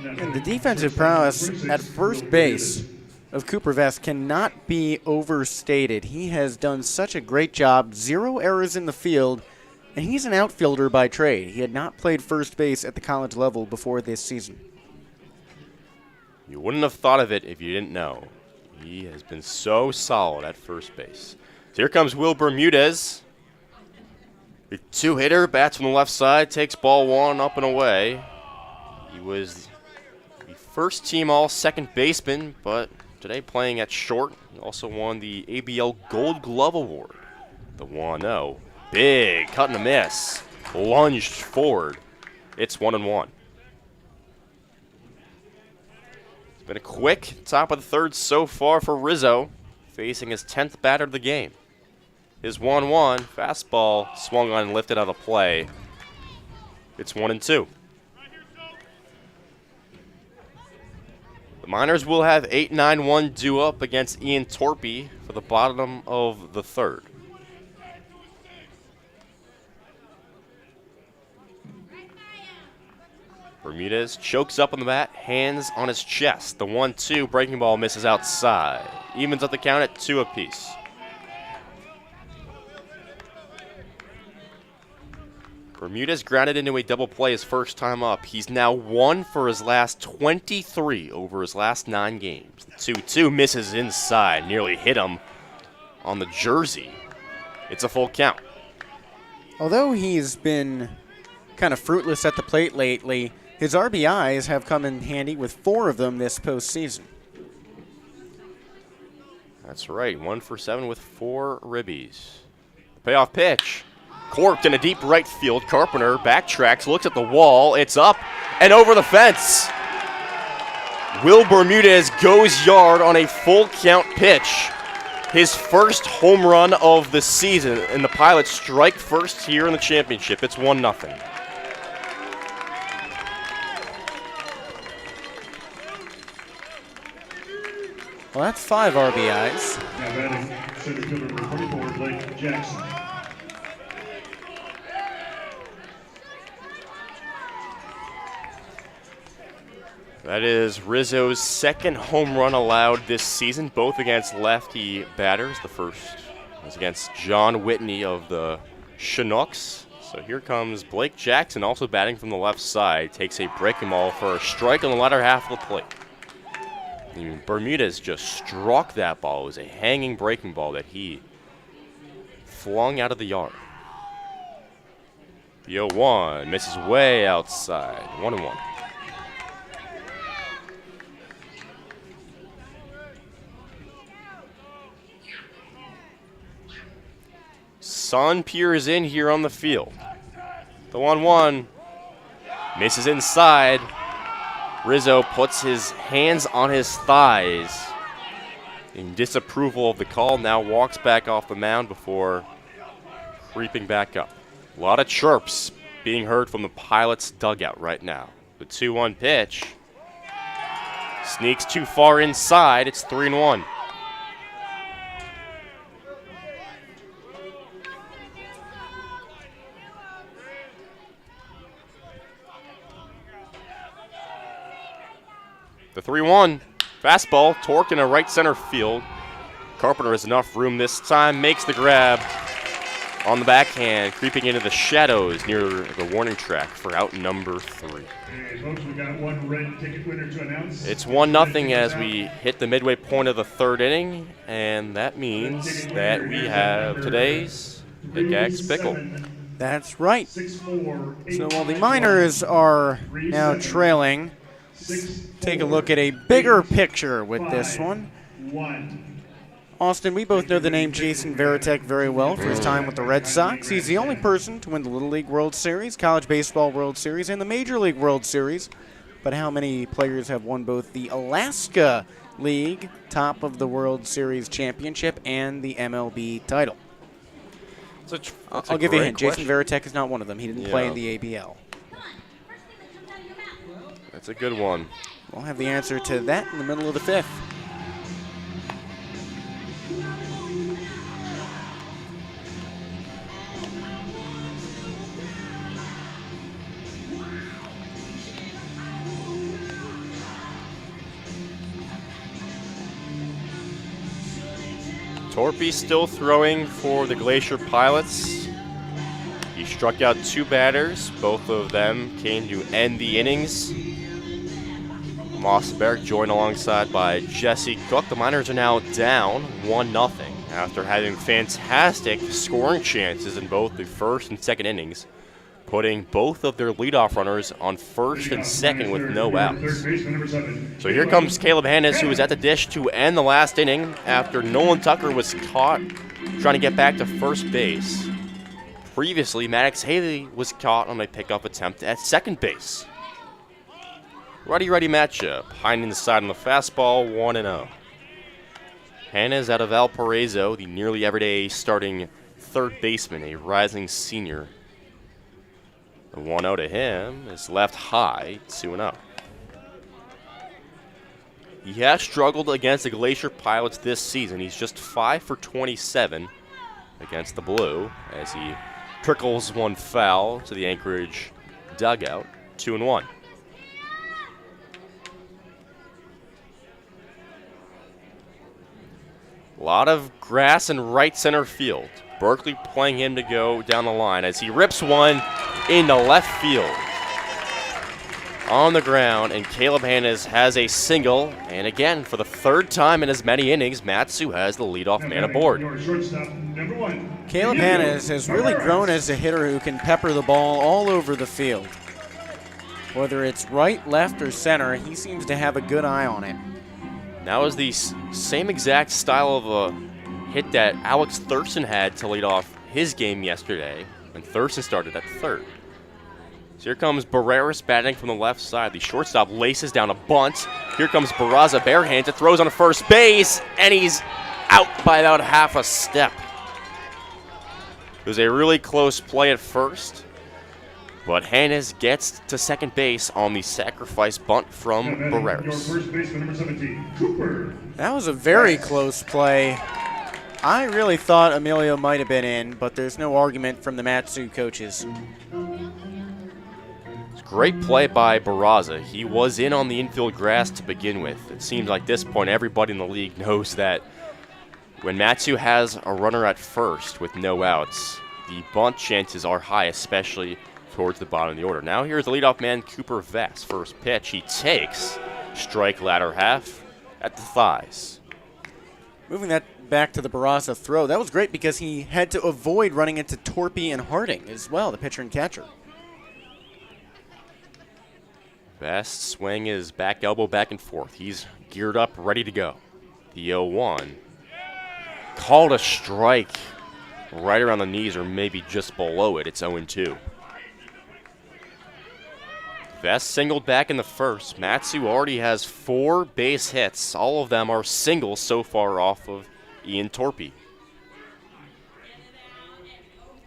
2. And the defensive prowess at first base of Cooper Vest cannot be overstated. He has done such a great job, 0 errors in the field, and he's an outfielder by trade. He had not played first base at the college level before this season. You wouldn't have thought of it if you didn't know. He has been so solid at first base. So here comes Will Bermudez. A 2-hitter, bats from the left side, takes ball 1 up and away. He was the first team all-second baseman, but today playing at short. He also won the ABL Gold Glove Award. The 1-0. Big cut and a miss. Lunged forward. It's 1-1. It's been a quick top of the third so far for Rizzo, facing his 10th batter of the game. His 1-1 fastball swung on and lifted out of play. It's 1-2. The Miners will have 8-9-1 due up against Ian Torpy for the bottom of the third. Bermudez chokes up on the bat, hands on his chest. The 1-2 breaking ball misses outside. Evens up the count at 2 apiece. Bermudez grounded into a double play his first time up. He's now 1 for his last 23 over his last 9 games. The 2-2 misses inside, nearly hit him on the jersey. It's a full count. Although he's been kind of fruitless at the plate lately, his RBIs have come in handy with 4 of them this postseason. That's right, 1 for 7 with 4 ribbies. The payoff pitch. Corked in a deep right field. Carpenter backtracks, looks at the wall. It's up and over the fence. Will Bermudez goes yard on a full count pitch. His first home run of the season, and the Pilots strike first here in the championship. It's 1-0. Well, that's 5 RBIs. Now batting center fielder number 24, Blake Jackson. That is Rizzo's second home run allowed this season, both against lefty batters. The first was against John Whitney of the Chinooks. So here comes Blake Jackson, also batting from the left side. Takes a breaking ball for a strike on the latter half of the plate. Bermudez just struck that ball. It was a hanging breaking ball that he flung out of the yard. The 0-1 misses way outside. 1-1. Sun peers in here on the field. The 1-1 misses inside. Rizzo puts his hands on his thighs in disapproval of the call. Now walks back off the mound before creeping back up. A lot of chirps being heard from the Pilots' dugout right now. The 2-1 pitch sneaks too far inside. It's 3-1. The 3-1 fastball torqued in a right center field. Carpenter has enough room this time, makes the grab on the backhand, creeping into the shadows near the warning track for out number 3. And folks, we got one red ticket winner to announce. It's 1-0 as we hit the midway point of the 3rd inning, and that means that we have today's Big X Pickle. That's right. 6-4. So while the Miners are now trailing, take a look at a bigger picture with this one. 1. Austin, we both know the name Jason Varitek very well for his time with the Red Sox. He's the only person to win the Little League World Series, College Baseball World Series, and the Major League World Series. But how many players have won both the Alaska League, top of the World Series championship, and the MLB title? I'll give you a hint. Jason Varitek is not one of them. He didn't play in the ABL. That's a good one. We'll have the answer to that in the middle of the 5th. Torpy still throwing for the Glacier Pilots. He struck out 2 batters. Both of them came to end the innings. Moss and Barach joined alongside by Jesse Cook. The Miners are now down 1-0 after having fantastic scoring chances in both the 1st and 2nd innings, putting both of their leadoff runners on 1st and 2nd with no outs. So here comes Caleb Hannes, who was at the dish to end the last inning after Nolan Tucker was caught trying to get back to first base. Previously, Maddox Haley was caught on a pickup attempt at second base. Righty-righty matchup. Hinding the side on the fastball, 1-0. Hannes out of Valparaiso, the nearly everyday starting third baseman, a rising senior. The 1-0 to him is left high, 2-0. He has struggled against the Glacier Pilots this season. He's just 5 for 27 against the Blue as he trickles one foul to the Anchorage dugout, 2-1. A lot of grass in right center field. Berkeley playing him to go down the line as he rips one into left field. On the ground, and Caleb Hannes has a single. And again, for the 3rd time in as many innings, Matsu has the leadoff man aboard. Caleb Hannes has really grown as a hitter who can pepper the ball all over the field. Whether it's right, left, or center, he seems to have a good eye on it. Now is the same exact style of a hit that Alex Thurston had to lead off his game yesterday when Thurston started at third. So here comes Barreras batting from the left side. The shortstop laces down a bunt. Here comes Barraza barehanded, throws on first base, and he's out by about half a step. It was a really close play at first, but Hannes gets to second base on the sacrifice bunt from Barreras. That was a very close play. I really thought Emilio might have been in, but there's no argument from the Matsu coaches. Great play by Barraza. He was in on the infield grass to begin with. It seems like at this point everybody in the league knows that when Matsu has a runner at first with no outs, the bunt chances are high, especially towards the bottom of the order. Now here's the leadoff man, Cooper Vest. First pitch, he takes. Strike latter half at the thighs. Moving that back to the Barraza throw, that was great because he had to avoid running into Torpy and Harding as well, the pitcher and catcher. Vest swing his back elbow back and forth. He's geared up, ready to go. The 0-1. Called a strike right around the knees or maybe just below it. It's 0-2. Vest singled back in the first. Matsu already has 4 base hits. All of them are singles so far off of Ian Torpy.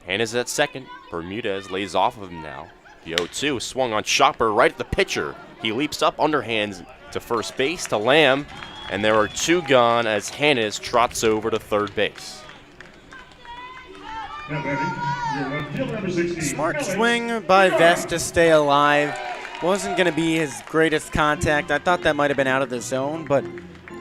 Hannes at second. Bermudez lays off of him now. The 0-2 swung on Chopper right at the pitcher. He leaps up underhand to first base to Lamb, and there are 2 gone as Hannes trots over to third base. Now batting, your field number 16. Smart swing by Vest to stay alive. Wasn't going to be his greatest contact. I thought that might have been out of the zone, but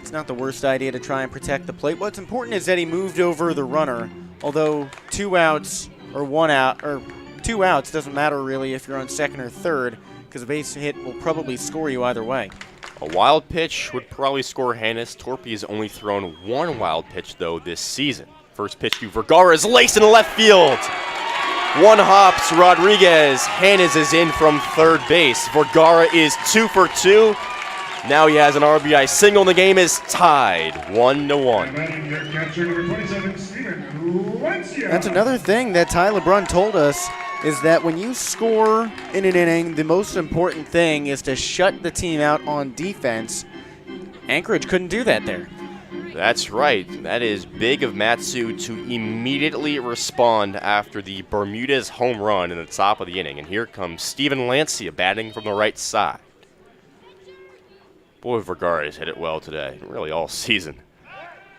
it's not the worst idea to try and protect the plate. What's important is that he moved over the runner, although 2 outs or 1 out, or 2 outs doesn't matter really if you're on second or third, because a base hit will probably score you either way. A wild pitch would probably score Hannes. Torpy has only thrown 1 wild pitch, though, this season. First pitch to Vergara is laced in the left field. 1 hops Rodriguez. Hannes is in from third base. Vergara is 2 for 2. Now he has an RBI single, and the game is tied 1-1. Batting their catcher, number 27, Steven Valencia. That's another thing that Ty LeBrun told us, is that when you score in an inning, the most important thing is to shut the team out on defense. Anchorage couldn't do that there. That's right. That is big of Matsu to immediately respond after the Bermudez home run in the top of the inning. And here comes Steven Lancia batting from the right side. Boy, Vergara has hit it well today, really all season.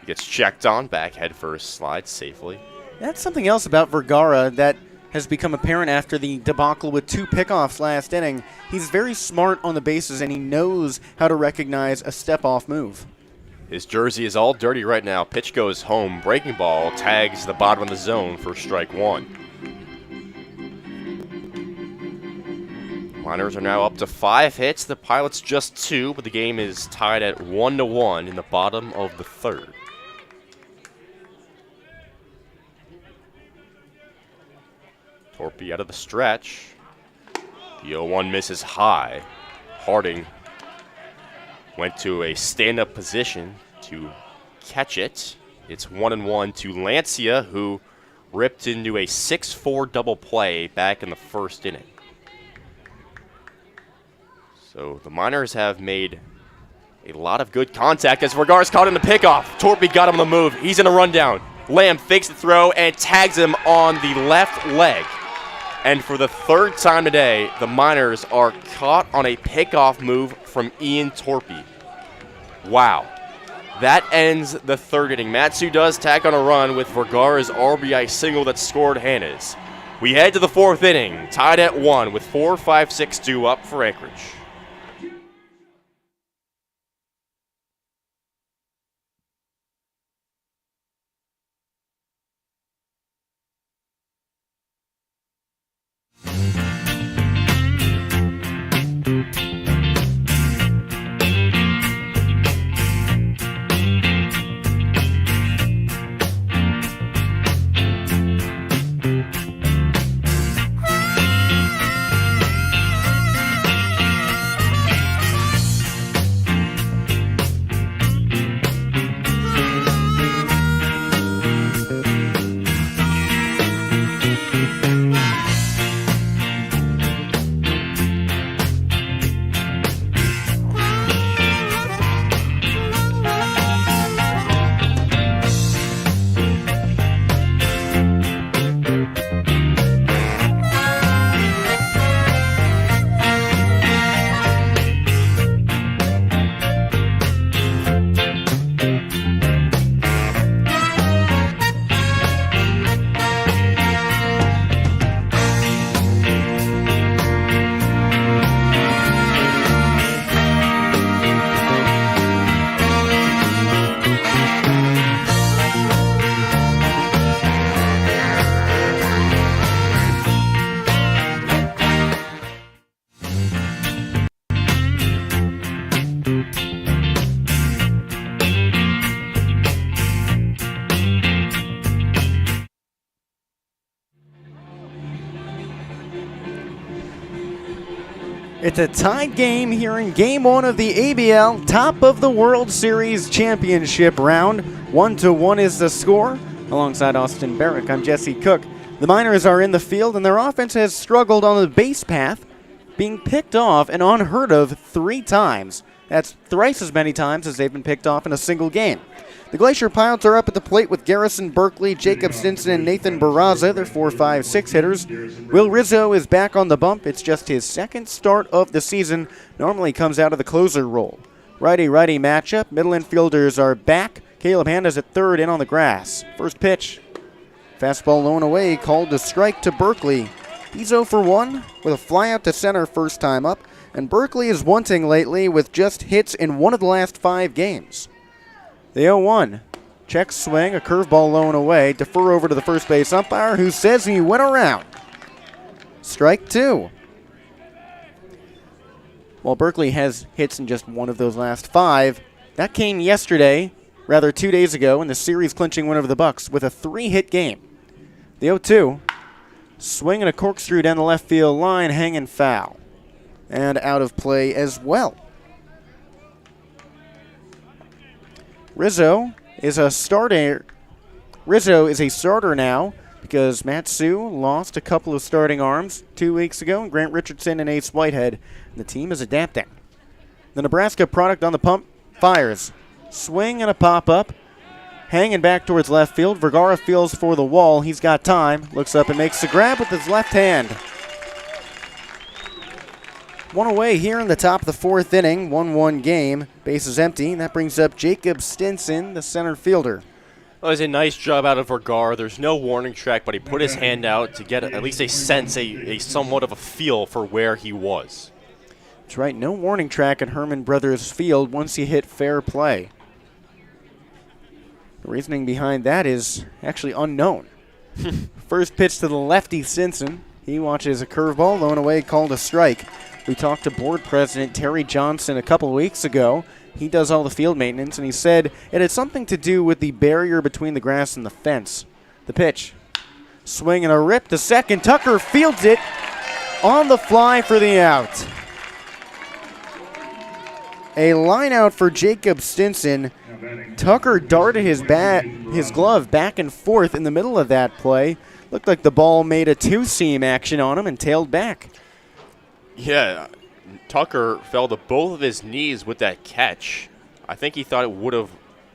He gets checked on, back head first, slides safely. That's something else about Vergara that has become apparent after the debacle with 2 pickoffs last inning. He's very smart on the bases, and he knows how to recognize a step-off move. His jersey is all dirty right now. Pitch goes home. Breaking ball tags the bottom of the zone for strike 1. Miners are now up to 5 hits. The Pilots just 2, but the game is tied at 1-1 in the bottom of the third. Torpy out of the stretch. The 0-1 misses high. Harding went to a stand-up position to catch it. It's 1-1 to Lancia, who ripped into a 6-4 double play back in the first inning. So the Miners have made a lot of good contact as Vergara's caught in the pickoff. Torpy got him on the move. He's in a rundown. Lamb fakes the throw and tags him on the left leg. And for the 3rd time today, the Miners are caught on a pickoff move from Ian Torpy. Wow. That ends the 3rd inning. Matsu does tack on a run with Vergara's RBI single that scored Hannes. We head to the 4th inning, tied at 1 with 4-5-6 due up for Anchorage. It's a tied game here in Game 1 of the ABL, top of the World Series championship round. 1-1 is the score. Alongside Austin Barach, I'm Jesse Cook. The Miners are in the field, and their offense has struggled on the base path, being picked off and unheard of 3 times. That's thrice as many times as they've been picked off in a single game. The Glacier Pilots are up at the plate with Garrison Berkeley, Jacob Stinson, and Nathan Barraza. They're 4-5-6 hitters. Will Rizzo is back on the bump. It's just his 2nd start of the season. Normally comes out of the closer role. Righty-righty matchup. Middle infielders are back. Caleb Handa's at 3rd in on the grass. First pitch. Fastball low and away, called to strike to Berkeley. He's 0 for 1 with a fly out to center first time up. And Berkeley is wanting lately with just hits in one of the last 5 games. The 0-1. Check swing, a curveball low and away. Defer over to the first base umpire who says he went around. Strike 2. While Berkeley has hits in just one of those last 5, that came yesterday, rather 2 days ago, in the series clinching win over the Bucks with a 3-hit game. The 0-2. Swing and a corkscrew down the left field line, hanging foul. And out of play as well. Rizzo is a starter now because Matsu lost a couple of starting arms 2 weeks ago, Grant Richardson and Ace Whitehead. And the team is adapting. The Nebraska product on the pump fires. Swing and a pop-up. Hanging back towards left field. Vergara feels for the wall. He's got time. Looks up and makes the grab with his left hand. One away here in the top of the 4th inning. 1-1 game. Bases empty. And that brings up Jacob Stinson, the center fielder. Well, it was a nice job out of Vergara. There's no warning track, but he put his hand out to get at least a sense, a somewhat of a feel for where he was. That's right. No warning track at Herman Brothers Field once you hit fair play. The reasoning behind that is actually unknown. First pitch to the lefty Stinson. He watches a curveball, low and away, called a strike. We talked to board president Terry Johnson a couple weeks ago. He does all the field maintenance, and he said it had something to do with the barrier between the grass and the fence. The pitch. Swing and a rip to second. Tucker fields it on the fly for the out. A line out for Jacob Stinson. Tucker darted his glove back and forth in the middle of that play. Looked like the ball made a two-seam action on him and tailed back. Yeah, Tucker fell to both of his knees with that catch. I think he thought it would have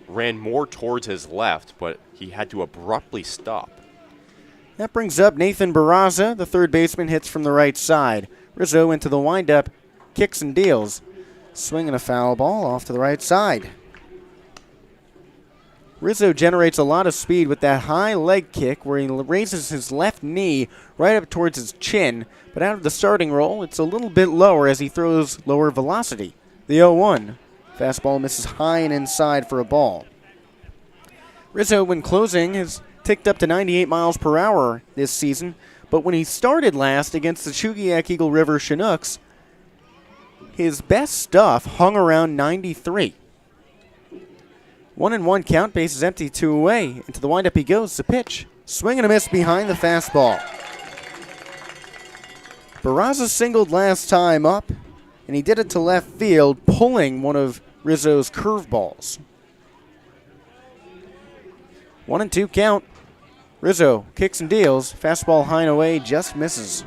ran more towards his left, but he had to abruptly stop. That brings up Nathan Barraza. The third baseman hits from the right side. Rizzo into the windup, kicks and deals. Swinging a foul ball off to the right side. Rizzo generates a lot of speed with that high leg kick where he raises his left knee right up towards his chin. But out of the starting roll, it's a little bit lower as he throws lower velocity. The 0-1. Fastball misses high and inside for a ball. Rizzo, when closing, has ticked up to 98 miles per hour this season. But when he started last against the Chugiak Eagle River Chinooks, his best stuff hung around 93. 1-1 count, bases empty, 2 away. Into the windup he goes. The pitch. Swing and a miss behind the fastball. Barraza singled last time up, and he did it to left field, pulling one of Rizzo's curveballs. 1-2 count. Rizzo kicks and deals. Fastball high and away, just misses.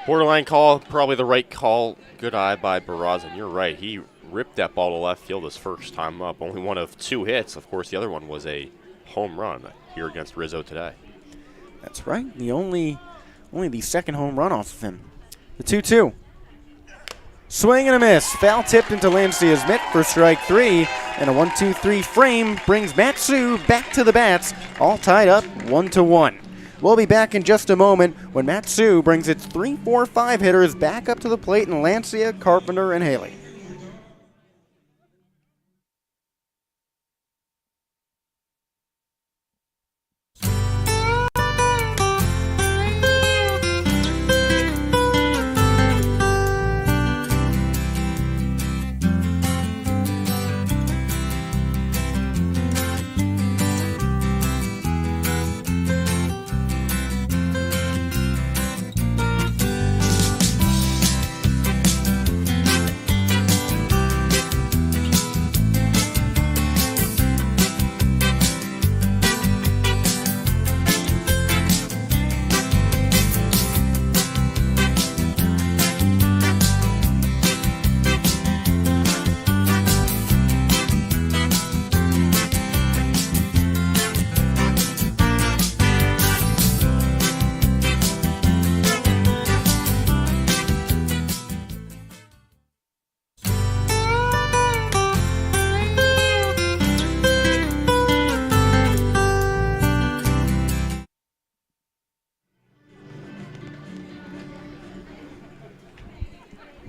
Borderline call, probably the right call. Good eye by Barraza, and you're right. He ripped that ball to left field his first time up. Only one of 2 hits. Of course, the other one was a home run here against Rizzo today. That's right. Only the second home run off of him. The 2-2. Swing and a miss. Foul tipped into Lancia's mitt for strike 3. And a 1-2-3 frame brings Matsu back to the bats. All tied up 1-1. We'll be back in just a moment when Matsu brings its 3, 4, 5 hitters back up to the plate in Lancia, Carpenter, and Haley.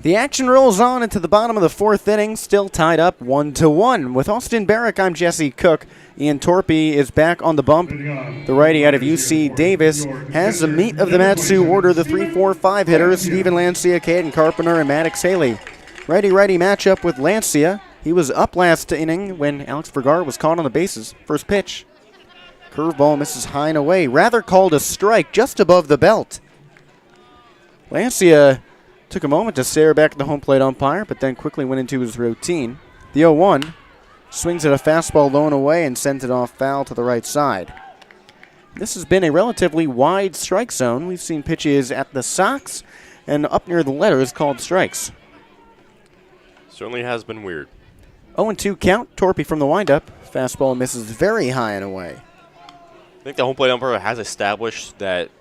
The action rolls on into the bottom of the fourth inning, still tied up 1-1. With Austin Barach, I'm Jesse Cook. Ian Torpy is back on the bump. The righty out of UC Davis has the meat of the Mat-Su order, the 3-4-5 hitters, Steven Lancia, Caden Carpenter, and Maddox Haley. Righty-righty matchup with Lancia. He was up last inning when Alex Vergara was caught on the bases. First pitch. Curveball misses high and away. Rather called a strike just above the belt. Lancia took a moment to stare back at the home plate umpire, but then quickly went into his routine. The 0-1 swings at a fastball low and away and sends it off foul to the right side. This has been a relatively wide strike zone. We've seen pitches at the socks and up near the letters called strikes. Certainly has been weird. 0-2 count. Torpy from the windup. Fastball misses very high and away. I think the home plate umpire has established that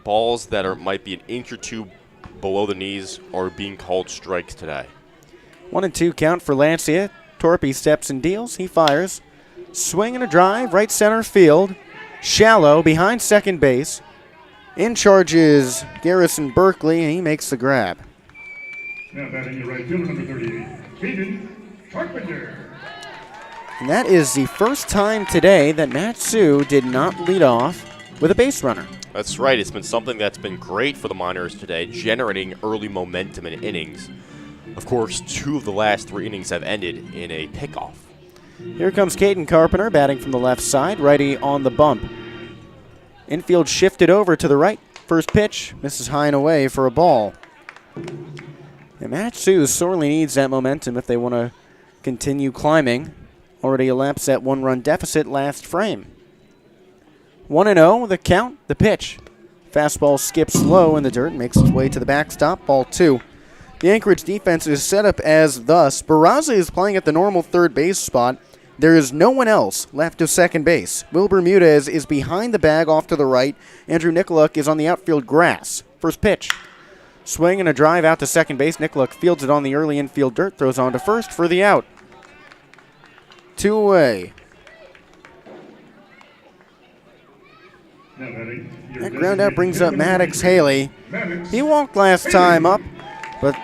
balls that might be an inch or two below the knees are being called strikes today. 1-2 count for Lancia. Torpy steps and deals. He fires. Swing and a drive. Right center field. Shallow behind second base. In charge is Garrison Berkeley, and he makes the grab. Now batting the right fielder, number 38, Caden Carpenter. And that is the first time today that Mat-Su did not lead off with a base runner. That's right. It's been something that's been great for the Miners today, generating early momentum in innings. Of course, 2 of the last 3 innings have ended in a pickoff. Here comes Caden Carpenter batting from the left side, righty on the bump. Infield shifted over to the right. First pitch misses high and away for a ball. And Mat-Su sorely needs that momentum if they want to continue climbing. Already elapsed that 1-run deficit last frame. 1-0, the count, the pitch. Fastball skips low in the dirt, makes its way to the backstop, ball 2. The Anchorage defense is set up as thus. Barraza is playing at the normal third base spot. There is no one else left of second base. Will Bermudez is behind the bag off to the right. Andrew Nicoluk is on the outfield grass. First pitch. Swing and a drive out to second base. Nicoluk fields it on the early infield dirt, throws on to first for the out. 2 away. That ground out brings up Maddox Haley. He walked last time up, but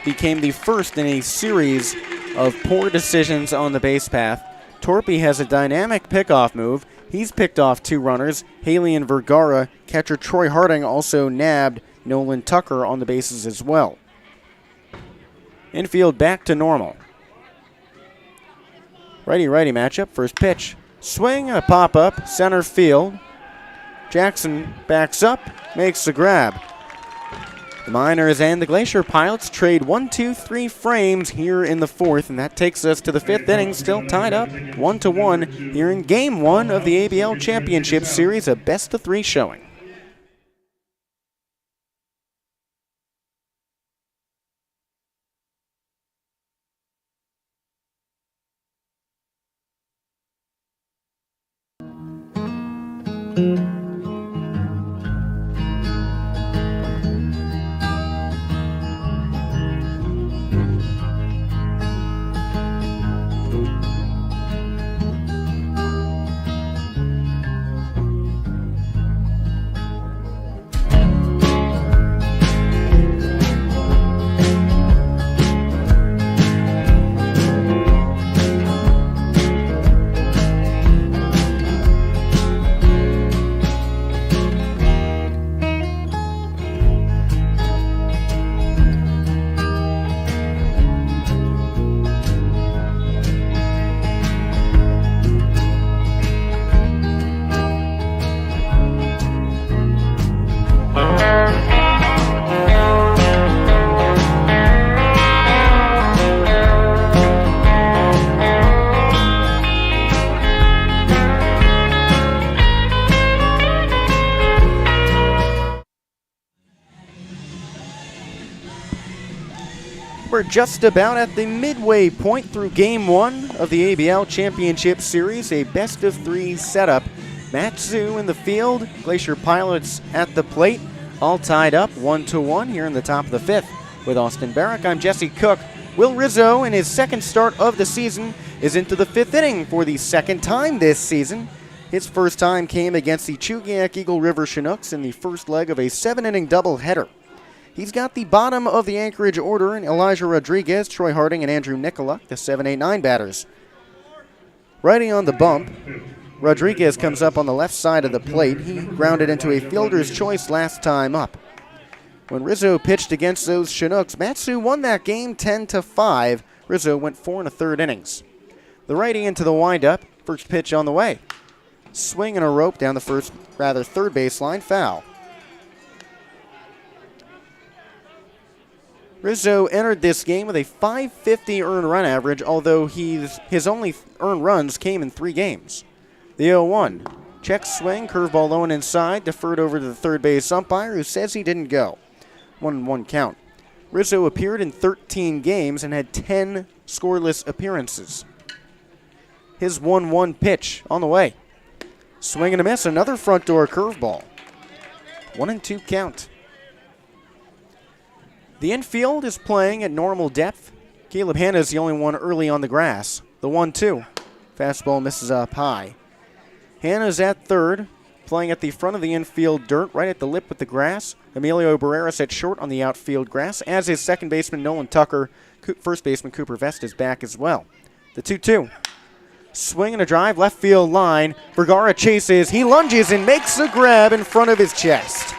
became the first in a series of poor decisions on the base path. Torpy has a dynamic pickoff move. He's picked off 2 runners. Haley and Vergara. Catcher Troy Harding also nabbed Nolan Tucker on the bases as well. Infield back to normal. Righty-righty matchup. First pitch. Swing and a pop-up. Center field. Jackson backs up. Makes the grab. The Miners and the Glacier Pilots trade 1, 2, 3 frames here in the 4th, and that takes us to the 5th inning, still tied up 1-1 here in Game 1 of the ABL Championship Series, a best-of-3 showing. We're just about at the midway point through Game 1 of the ABL Championship Series, a best-of-3 setup. Mat-Su in the field, Glacier Pilots at the plate, all tied up 1-1 here in the top of the 5th. With Austin Barach, I'm Jesse Cook. Will Rizzo, in his second start of the season, is into the 5th inning for the second time this season. His first time came against the Chugiak Eagle River Chinooks in the first leg of a 7-inning doubleheader. He's got the bottom of the Anchorage order in Elijah Rodriguez, Troy Harding, and Andrew Nicoluk, the 7, 8, 9 batters. Righty on the bump, Rodriguez comes up on the left side of the plate. He grounded into a fielder's choice last time up. When Rizzo pitched against those Chinooks, Mat-Su won that game 10-5. Rizzo went 4 1/3 innings. The righty into the windup, first pitch on the way. Swing and a rope down the third baseline, foul. Rizzo entered this game with a .550 earned run average, although his only earned runs came in 3 games. The 0-1. Check swing, curveball low and inside, deferred over to the third base umpire, who says he didn't go. 1-1 count. Rizzo appeared in 13 games and had 10 scoreless appearances. His 1-1 pitch on the way. Swing and a miss, another front door curveball. 1-2 count. The infield is playing at normal depth. Caleb Hanna is the only one early on the grass. The 1-2. Fastball misses up high. Hanna's at third, playing at the front of the infield dirt, right at the lip with the grass. Emilio Barreras at short on the outfield grass, as is second baseman Nolan Tucker. First baseman Cooper Vest is back as well. The 2-2. Swing and a drive, left field line. Vergara chases, he lunges and makes a grab in front of his chest.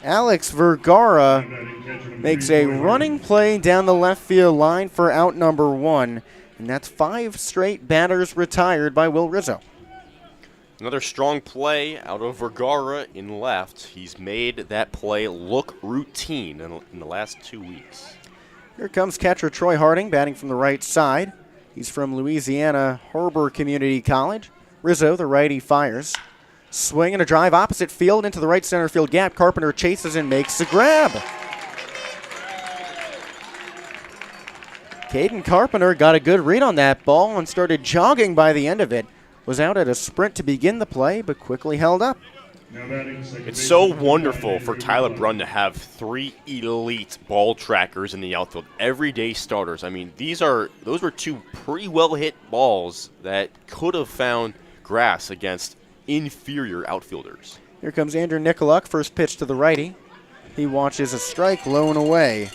Alex Vergara makes a running play down the left field line for out number 1, and that's 5 straight batters retired by Will Rizzo. Another strong play out of Vergara in left. He's made that play look routine in the last 2 weeks. Here comes catcher Troy Harding batting from the right side. He's from Louisiana Harbor Community College. Rizzo, the righty, fires. Swing and a drive opposite field into the right center field gap. Carpenter chases and makes the grab. Caden Carpenter got a good read on that ball and started jogging by the end of it. Was out at a sprint to begin the play, but quickly held up. It's so wonderful for Tyler Brunn to have 3 elite ball trackers in the outfield, everyday starters. I mean, those were 2 pretty well hit balls that could have found grass against inferior outfielders. Here comes Andrew Nicoluk, first pitch to the righty. He watches a strike low and away.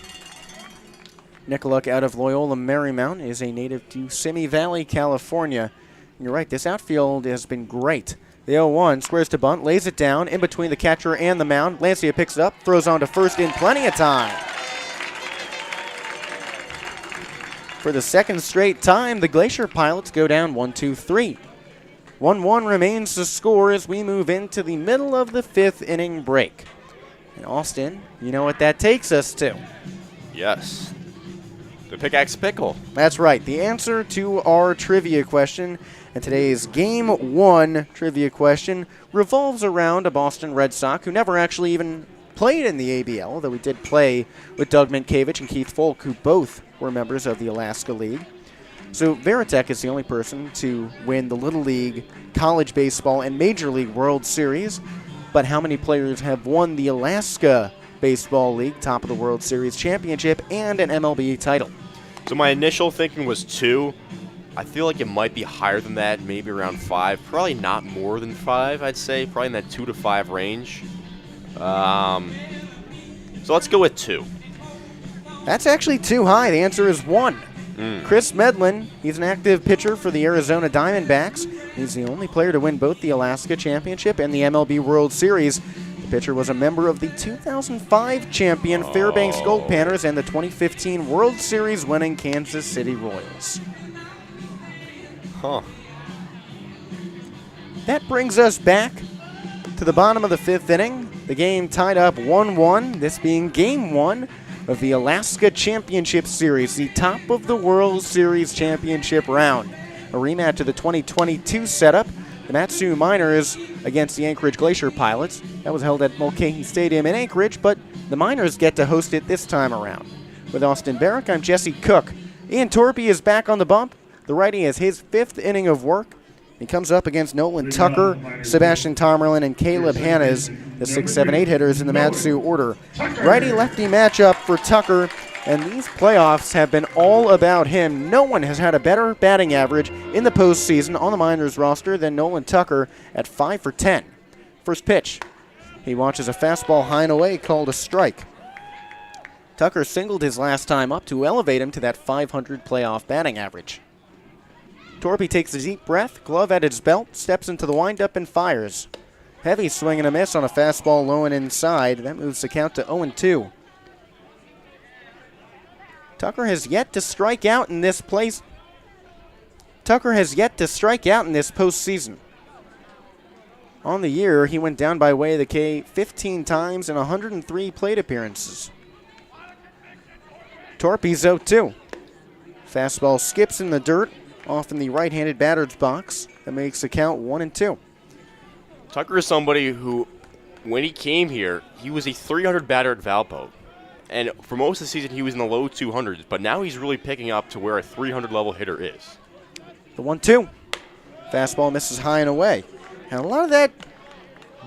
Nicoluk out of Loyola Marymount is a native to Simi Valley, California. And you're right, this outfield has been great. The 0-1 squares to bunt, lays it down in between the catcher and the mound. Lancia picks it up, throws on to first in plenty of time. For the second straight time, the Glacier Pilots go down 1-2-3. 1-1 remains the score as we move into the middle of the 5th inning break. And Austin, you know what that takes us to? Yes. The Pickaxe Pickle. That's right, the answer to our trivia question. And today's Game 1 trivia question revolves around a Boston Red Sox who never actually even played in the ABL, although we did play with Doug Minkiewicz and Keith Folk, who both were members of the Alaska League. So Veritek is the only person to win the Little League, College Baseball, and Major League World Series. But how many players have won the Alaska Baseball League, top of the World Series championship, and an MLB title? So my initial thinking was 2. I feel like it might be higher than that, maybe around 5. Probably not more than 5, I'd say. Probably in that 2 to 5 range. So let's go with 2. That's actually too high. The answer is 1. Chris Medlin, he's an active pitcher for the Arizona Diamondbacks. He's the only player to win both the Alaska Championship and the MLB World Series. The pitcher was a member of the 2005 champion Fairbanks Gold Panthers and the 2015 World Series winning Kansas City Royals. Huh. That brings us back to the bottom of the 5th inning. The game tied up 1-1, this being Game 1 of the Alaska Championship Series, the top of the World Series championship round. A rematch of the 2022 setup, the Mat-Su Miners against the Anchorage Glacier Pilots. That was held at Mulcahy Stadium in Anchorage, but the Miners get to host it this time around. With Austin Barach, I'm Jesse Cook. Ian Torpy is back on the bump. The righty has his 5th inning of work. He comes up against Nolan Tucker, Sebastian Tomerlin, and Caleb Hannes, the 6, 7, 8 hitters in the Mat-Su order. Righty-lefty matchup for Tucker, and these playoffs have been all about him. No one has had a better batting average in the postseason on the Miners roster than Nolan Tucker at 5 for 10. First pitch. He watches a fastball high and away called a strike. Tucker singled his last time up to elevate him to that .500 playoff batting average. Torpy takes a deep breath, glove at his belt, steps into the windup and fires. Heavy swing and a miss on a fastball low and inside. That moves the count to 0-2. Tucker has yet to strike out in this postseason. On the year, he went down by way of the K 15 times in 103 plate appearances. Torpy's 0-2. Fastball skips in the dirt, off in the right-handed batter's box. That makes the count 1-2. Tucker is somebody who, when he came here, he was a 300 batter at Valpo. And for most of the season, he was in the low 200s, but now he's really picking up to where a 300 level hitter is. The 1-2. Fastball misses high and away. And a lot of that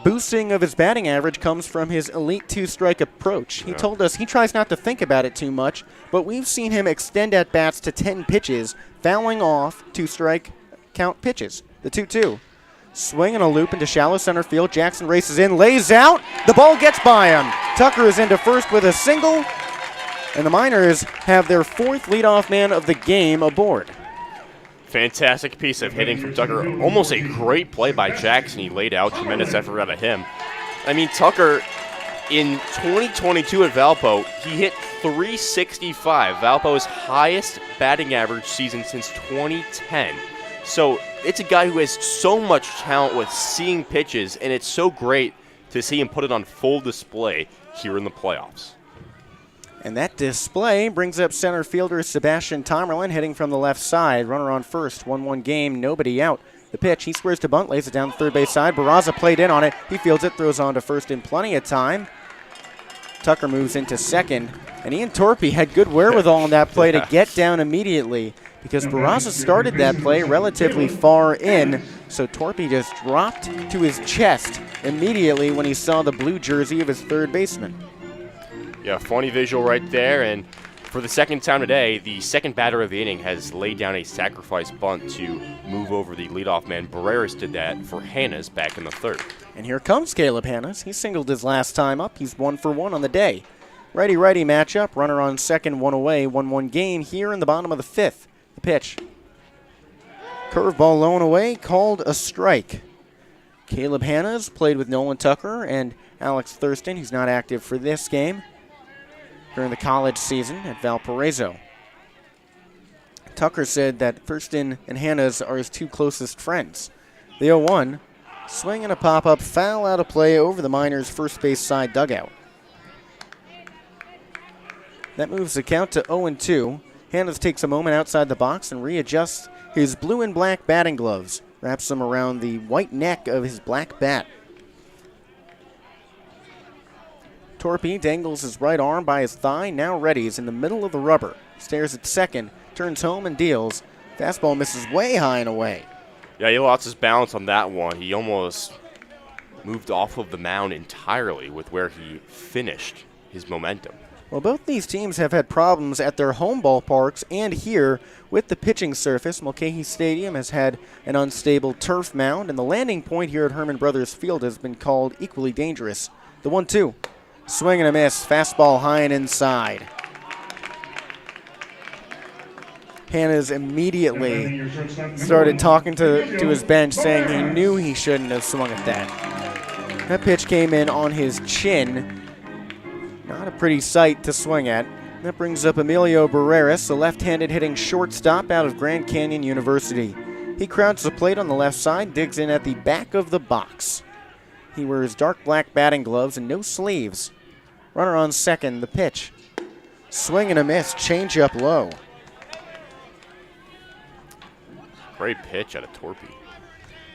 boosting of his batting average comes from his elite two-strike approach. He told us he tries not to think about it too much, but we've seen him extend at-bats to 10 pitches, fouling off two-strike count pitches. The 2-2. Swing and a loop into shallow center field. Jackson races in, lays out. The ball gets by him. Tucker is into first with a single, and the Miners have their fourth leadoff man of the game aboard. Fantastic piece of hitting from Tucker. Almost a great play by Jackson. He laid out tremendous effort out of him. I mean, Tucker, in 2022 at Valpo, he hit .365, Valpo's highest batting average season since 2010. So it's a guy who has so much talent with seeing pitches, and it's so great to see him put it on full display here in the playoffs. And that display brings up center fielder Sebastian Tomerlin hitting from the left side. Runner on first, 1-1 game, nobody out. The pitch, he squares to bunt, lays it down the third base side. Barraza played in on it. He fields it, throws on to first in plenty of time. Tucker moves into second, and Ian Torpy had good wherewithal on that play to get down immediately because Barraza started that play relatively far in, so Torpy just dropped to his chest immediately when he saw the blue jersey of his third baseman. Yeah, funny visual right there, and for the second time today, the second batter of the inning has laid down a sacrifice bunt to move over the leadoff man. Barreras did that for Hannes back in the third. And here comes Caleb Hannes. He singled his last time up. He's 1 for 1 on the day. Righty-righty matchup. Runner on second, one away. 1-1 game here in the bottom of the fifth. The pitch. Curveball low and away, called a strike. Caleb Hannes played with Nolan Tucker and Alex Thurston, who's not active for this game, during the college season at Valparaiso. Tucker said that Thurston and Hannes are his two closest friends. The 0-1, swing and a pop-up, foul out of play over the Miners' first base side dugout. That moves the count to 0-2. Hannes takes a moment outside the box and readjusts his blue and black batting gloves, wraps them around the white neck of his black bat. Torpy dangles his right arm by his thigh, now readies in the middle of the rubber. Stares at second, turns home and deals. Fastball misses way high and away. Yeah, he lost his balance on that one. He almost moved off of the mound entirely with where he finished his momentum. Well, both these teams have had problems at their home ballparks and here with the pitching surface. Mulcahy Stadium has had an unstable turf mound, and the landing point here at Herman Brothers Field has been called equally dangerous. The 1-2. Swing and a miss. Fastball high and inside. Hannes immediately started talking to his bench, saying he knew he shouldn't have swung at that. That pitch came in on his chin. Not a pretty sight to swing at. That brings up Emilio Barreras, the left-handed hitting shortstop out of Grand Canyon University. He crowds the plate on the left side, digs in at the back of the box. He wears dark black batting gloves and no sleeves. Runner on second, the pitch. Swing and a miss, change up low. Great pitch out of Torpy.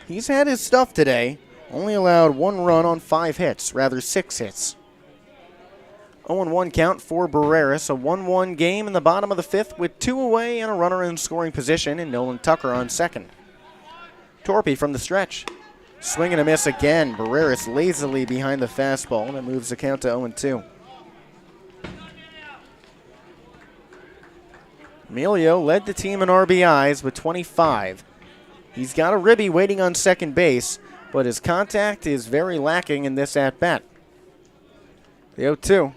He's had his stuff today. Only allowed 1 run on 5 hits, rather 6 hits. 0-1 count for Barreras, a 1-1 game in the bottom of the fifth with 2 away and a runner in scoring position and Nolan Tucker on second. Torpy from the stretch. Swing and a miss again. Barreras lazily behind the fastball, and it moves the count to 0-2. Emilio led the team in RBIs with 25. He's got a ribby waiting on second base, but his contact is very lacking in this at-bat. The 0-2.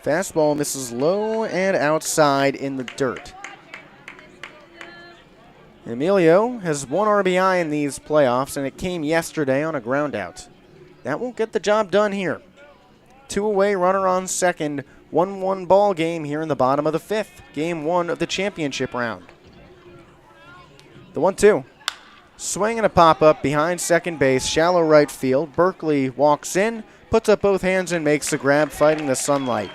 Fastball misses low and outside in the dirt. Emilio has 1 RBI in these playoffs, and it came yesterday on a ground out. That won't get the job done here. 2 away, runner on second, 1-1 ball game here in the bottom of the 5th. Game 1 of the championship round. The 1-2. Swing and a pop-up behind second base, shallow right field. Berkeley walks in, puts up both hands and makes the grab, fighting the sunlight.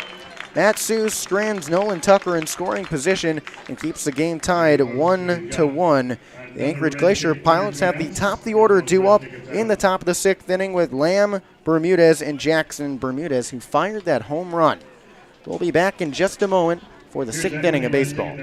Matsu strands Nolan Tucker in scoring position and keeps the game tied 1-1. The Anchorage Glacier Pilots have the top of the order due up in the top of the 6th inning with Lamb, Bermudez, and Jackson. Bermudez, who fired that home run. We'll be back in just a moment for the 6th inning of baseball.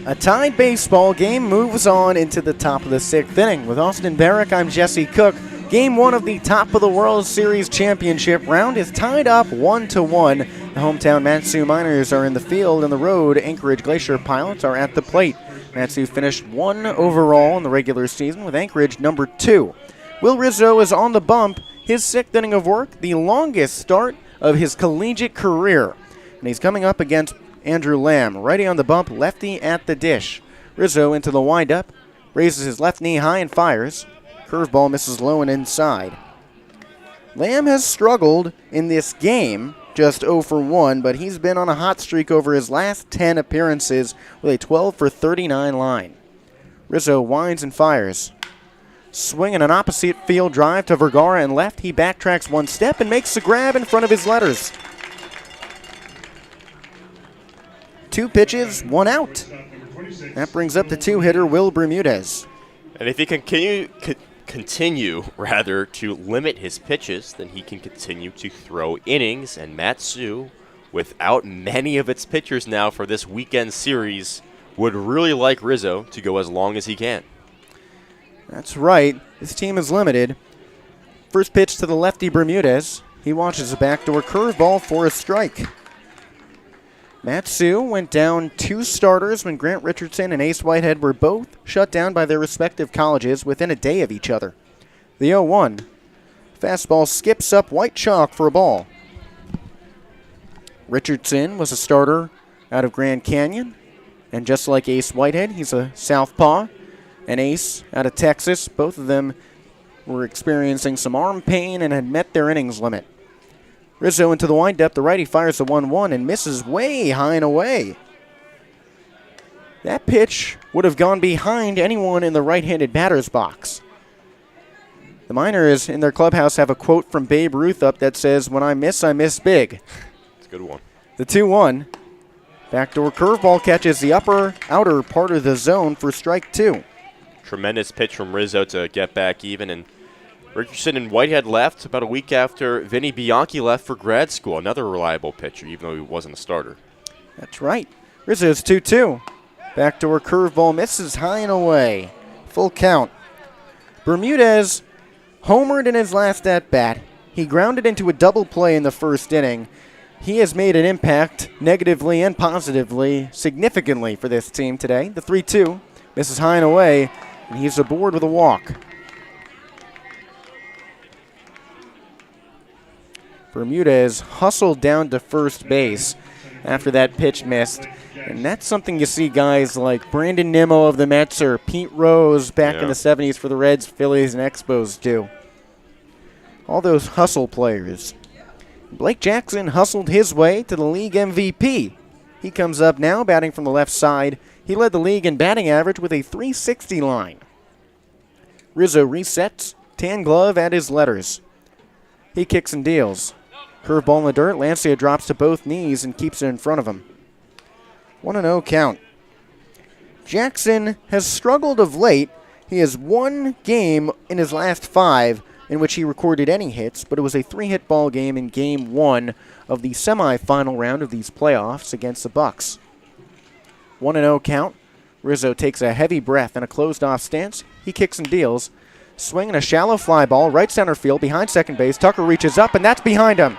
A tied baseball game moves on into the top of the 6th inning. With Austin Barach, I'm Jesse Cook. Game 1 of the top of the World Series championship round is tied up 1-1. The hometown Matsu Miners are in the field, and the road Anchorage Glacier Pilots are at the plate. Matsu finished 1 overall in the regular season, with Anchorage number 2. Will Rizzo is on the bump, his 6th inning of work, the longest start of his collegiate career. And he's coming up against Andrew Lamb, righty on the bump, lefty at the dish. Rizzo into the windup, raises his left knee high and fires. Curveball misses low and inside. Lamb has struggled in this game, just 0 for 1, but he's been on a hot streak over his last 10 appearances with a 12 for 39 line. Rizzo winds and fires. Swinging an opposite field drive to Vergara and left, he backtracks 1 step and makes the grab in front of his letters. 2 pitches, 1 out. That brings up the 2-hitter, Will Bermudez. And if he continue to limit his pitches, then he can continue to throw innings. And Matsu, without many of its pitchers now for this weekend series, would really like Rizzo to go as long as he can. That's right. This team is limited. First pitch to the lefty Bermudez. He watches a backdoor curveball for a strike. Matsu went down 2 starters when Grant Richardson and Ace Whitehead were both shut down by their respective colleges within a day of each other. The 0-1. Fastball skips up white chalk for a ball. Richardson was a starter out of Grand Canyon, and just like Ace Whitehead, he's a southpaw. And Ace out of Texas, both of them were experiencing some arm pain and had met their innings limit. Rizzo into the windup. The righty fires the 1-1 and misses way high and away. That pitch would have gone behind anyone in the right-handed batter's box. The Miners in their clubhouse have a quote from Babe Ruth up that says, "When I miss big." It's a good one. The 2-1. Backdoor curveball catches the outer part of the zone for strike 2. Tremendous pitch from Rizzo to get back even, and Richardson and Whitehead left about a week after Vinny Bianchi left for grad school. Another reliable pitcher, even though he wasn't a starter. That's right. Rizzo's 2-2. Backdoor curveball misses high and away. Full count. Bermudez homered in his last at-bat. He grounded into a double play in the first inning. He has made an impact negatively and positively, significantly for this team today. The 3-2 misses high and away. and he's aboard with a walk. Bermudez hustled down to first base after that pitch missed. And that's something you see guys like Brandon Nimmo of the Mets or Pete Rose back in the 70s for the Reds, Phillies, and Expos do. All those hustle players. Blake Jackson hustled his way to the league MVP. He comes up now batting from the left side. He led the league in batting average with a .360 line. Rizzo resets, tan glove at his letters. He kicks and deals. Curveball in the dirt. Lancia drops to both knees and keeps it in front of him. 1-0 count. Jackson has struggled of late. He has one game in his last 5 in which he recorded any hits, but it was a 3-hit ball game in Game 1 of the semifinal round of these playoffs against the Bucks. 1-0 count. Rizzo takes a heavy breath in a closed-off stance. He kicks and deals. Swinging a shallow fly ball, right center field, behind second base. Tucker reaches up, and that's behind him.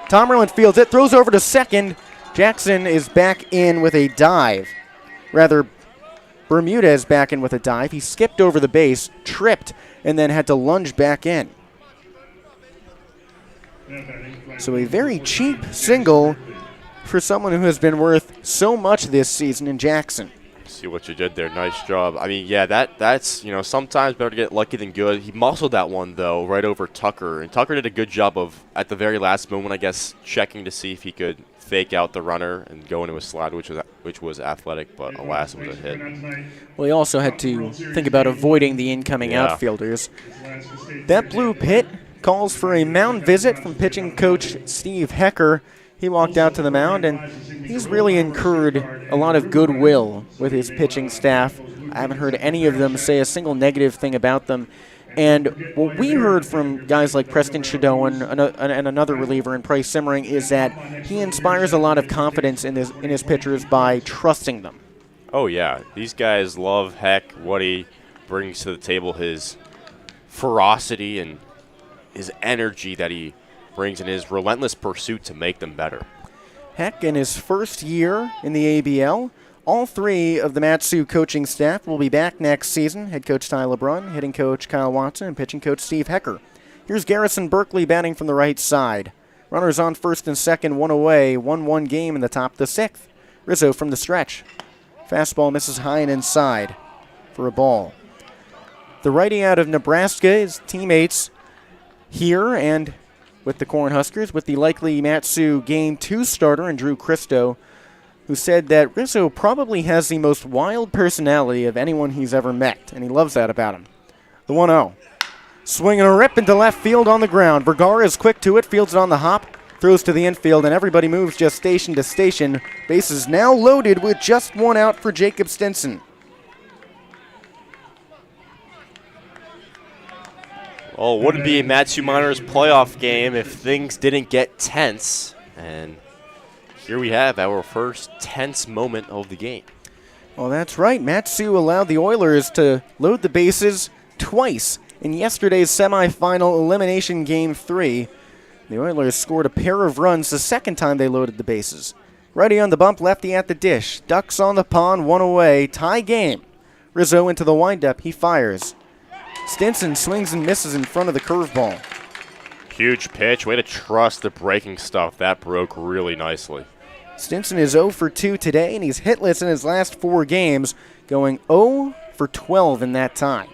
Tomerlin fields it, throws over to second. Jackson is back in with a dive. Rather, Bermudez back in with a dive. He skipped over the base, tripped, and then had to lunge back in. So a very cheap single for someone who has been worth so much this season in Jackson. See what you did there. Nice job. I mean, yeah, that's, sometimes better to get lucky than good. He muscled that one, though, right over Tucker. And Tucker did a good job of, at the very last moment, I guess, checking to see if he could fake out the runner and go into a slide, which was athletic, but alas, it was a hit. Well, he also had to think about avoiding the incoming outfielders. That blue pit calls for a mound visit from pitching coach Steve Hecker. He walked out to the mound, and he's really incurred a lot of goodwill with his pitching staff. I haven't heard any of them say a single negative thing about them. And what we heard from guys like Preston Shadow and another reliever in Price Simmering is that he inspires a lot of confidence in his pitchers by trusting them. Oh, yeah. These guys love Heck, what he brings to the table, his ferocity and his energy that he brings in his relentless pursuit to make them better. Heck, in his first year in the ABL, all 3 of the Mat-Su coaching staff will be back next season. Head coach Ty LeBrun, hitting coach Kyle Watson, and pitching coach Steve Hecker. Here's Garrison Berkeley batting from the right side. Runners on first and second, 1 away, 1-1 game in the top of the 6th. Rizzo from the stretch. Fastball misses high and inside for a ball. The righty out of Nebraska is teammates here and with the Cornhuskers, with the likely Mat-Su Game 2 starter and Drew Christo, who said that Rizzo probably has the most wild personality of anyone he's ever met, and he loves that about him. The 1-0. Swinging a rip into left field on the ground. Vergara is quick to it, fields it on the hop, throws to the infield, and everybody moves just station to station. Bases now loaded with just 1 out for Jacob Stinson. Well, it wouldn't be a Mat-Su Miners playoff game if things didn't get tense. And here we have our first tense moment of the game. Well, that's right. Mat-Su allowed the Oilers to load the bases twice in yesterday's semifinal elimination Game 3. The Oilers scored a pair of runs the second time they loaded the bases. Righty on the bump, lefty at the dish. Ducks on the pond, 1 away. Tie game. Rizzo into the windup. He fires. Stinson swings and misses in front of the curveball. Huge pitch. Way to trust the breaking stuff. That broke really nicely. Stinson is 0 for 2 today, and he's hitless in his last 4 games, going 0 for 12 in that time.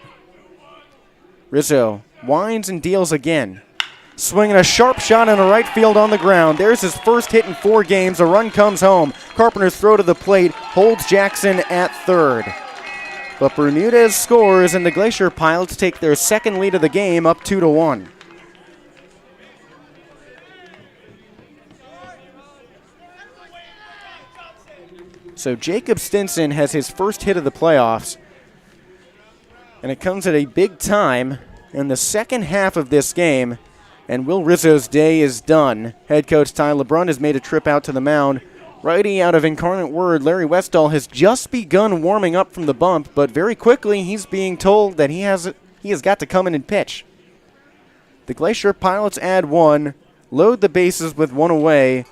Rizzo winds and deals again. Swinging a sharp shot in a right field on the ground. There's his first hit in 4 games. A run comes home. Carpenter's throw to the plate holds Jackson at third. But Bermudez scores, and the Glacier Pilots take their second lead of the game up 2-1. So Jacob Stinson has his first hit of the playoffs, and it comes at a big time in the second half of this game, and Will Rizzo's day is done. Head coach Ty LeBrun has made a trip out to the mound. Righty out of Incarnate Word, Larry Westall has just begun warming up from the bump, but very quickly he's being told that he has got to come in and pitch. The Glacier Pilots add 1, load the bases with 1 away,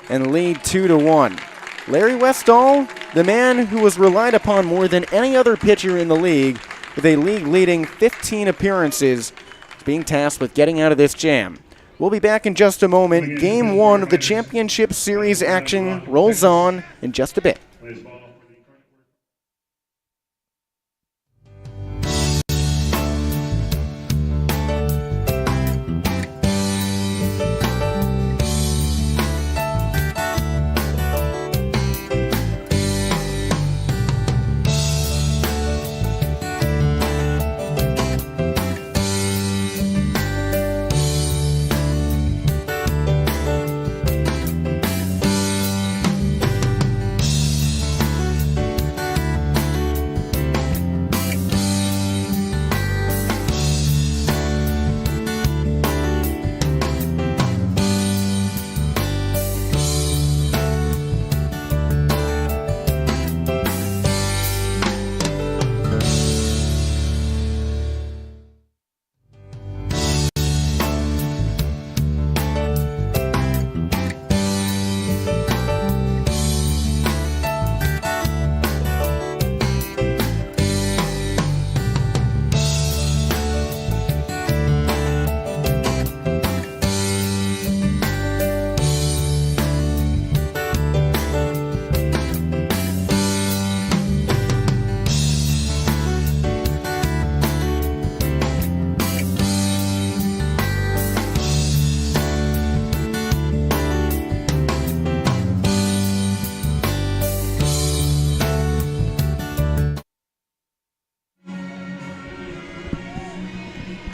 and lead 2-1. Larry Westall, the man who was relied upon more than any other pitcher in the league, with a league-leading 15 appearances, is being tasked with getting out of this jam. We'll be back in just a moment. Game 1 of the Championship Series action rolls on in just a bit.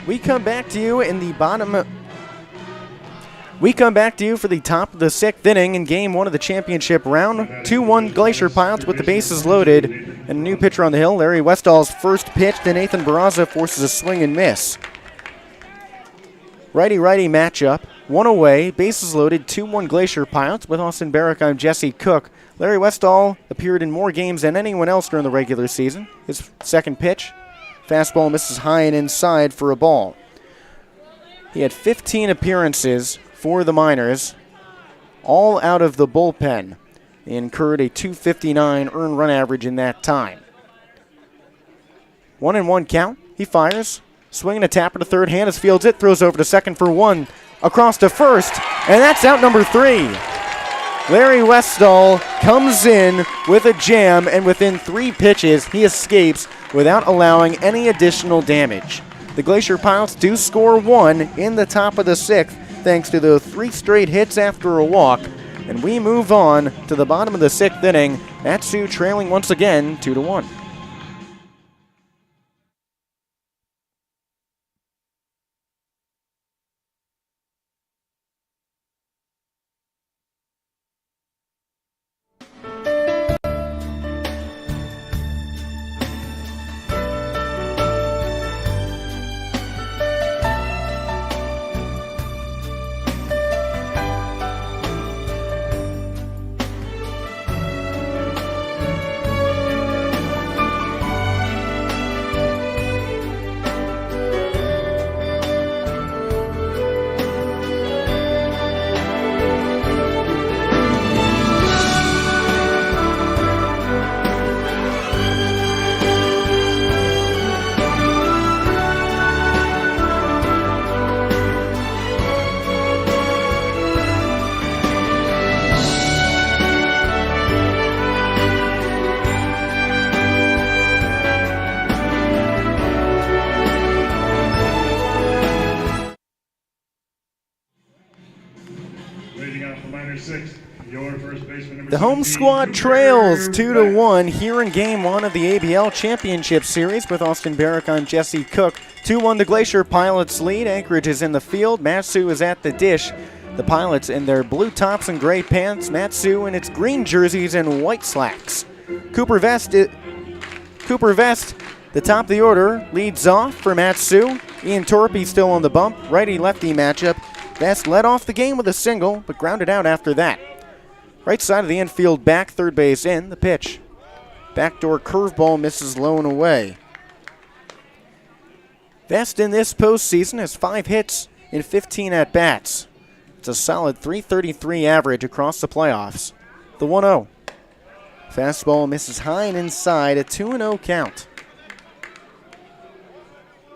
We come back to you in the bottom. We come back to you for the top of the 6th inning in Game 1 of the championship round. 2-1 Glacier Pilots with the bases loaded. And a new pitcher on the hill, Larry Westall's first pitch to Nathan Barraza forces a swing and miss. Righty-righty matchup. 1 away, bases loaded, 2-1 Glacier Pilots. With Austin Barach, I'm Jesse Cook. Larry Westall appeared in more games than anyone else during the regular season. His second pitch, fastball misses high and inside for a ball. He had 15 appearances for the Miners, all out of the bullpen. They incurred a .259 earned run average in that time. 1-1 count. He fires. Swinging a tapper to third. Hannes fields it. Throws over to second for 1. Across to first. And that's out number 3. Larry Westall comes in with a jam, and within 3 pitches, he escapes without allowing any additional damage. The Glacier Pilots do score 1 in the top of the 6th, thanks to the 3 straight hits after a walk. And we move on to the bottom of the 6th inning. Mat-Su trailing once again 2-1. The home squad trails 2-1 here in Game 1 of the ABL Championship Series. With Austin Barach, I'm Jesse Cook. 2-1 the Glacier Pilots lead. Anchorage is in the field. Mat-Su is at the dish. The Pilots in their blue tops and gray pants. Mat-Su in its green jerseys and white slacks. Cooper Vest, the top of the order, leads off for Mat-Su. Ian Torpy still on the bump. Righty-lefty matchup. Vest led off the game with a single, but grounded out after that. Right side of the infield back, third base in, the pitch. Backdoor curveball misses low and away. Vest in this postseason has 5 hits in 15 at-bats. It's a solid .333 average across the playoffs. The 1-0. Fastball misses high and inside, a 2-0 count.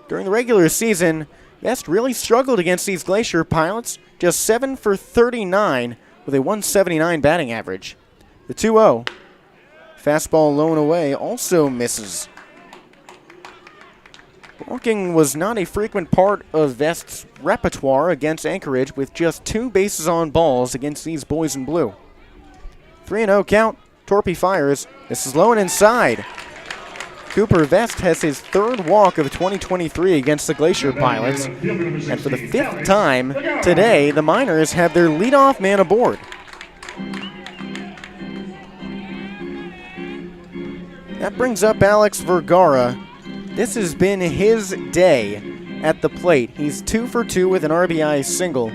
During the regular season, Vest really struggled against these Glacier Pilots, just 7 for 39 with a 179 batting average. The 2-0. Fastball low and away also misses. Walking was not a frequent part of Vest's repertoire against Anchorage, with just 2 bases on balls against these boys in blue. 3-0 count. Torpy fires. This is low and inside. Cooper Vest has his 3rd walk of 2023 against the Glacier Pilots. And for the 5th time today, the Miners have their leadoff man aboard. That brings up Alex Vergara. This has been his day at the plate. He's 2 for 2 with an RBI single.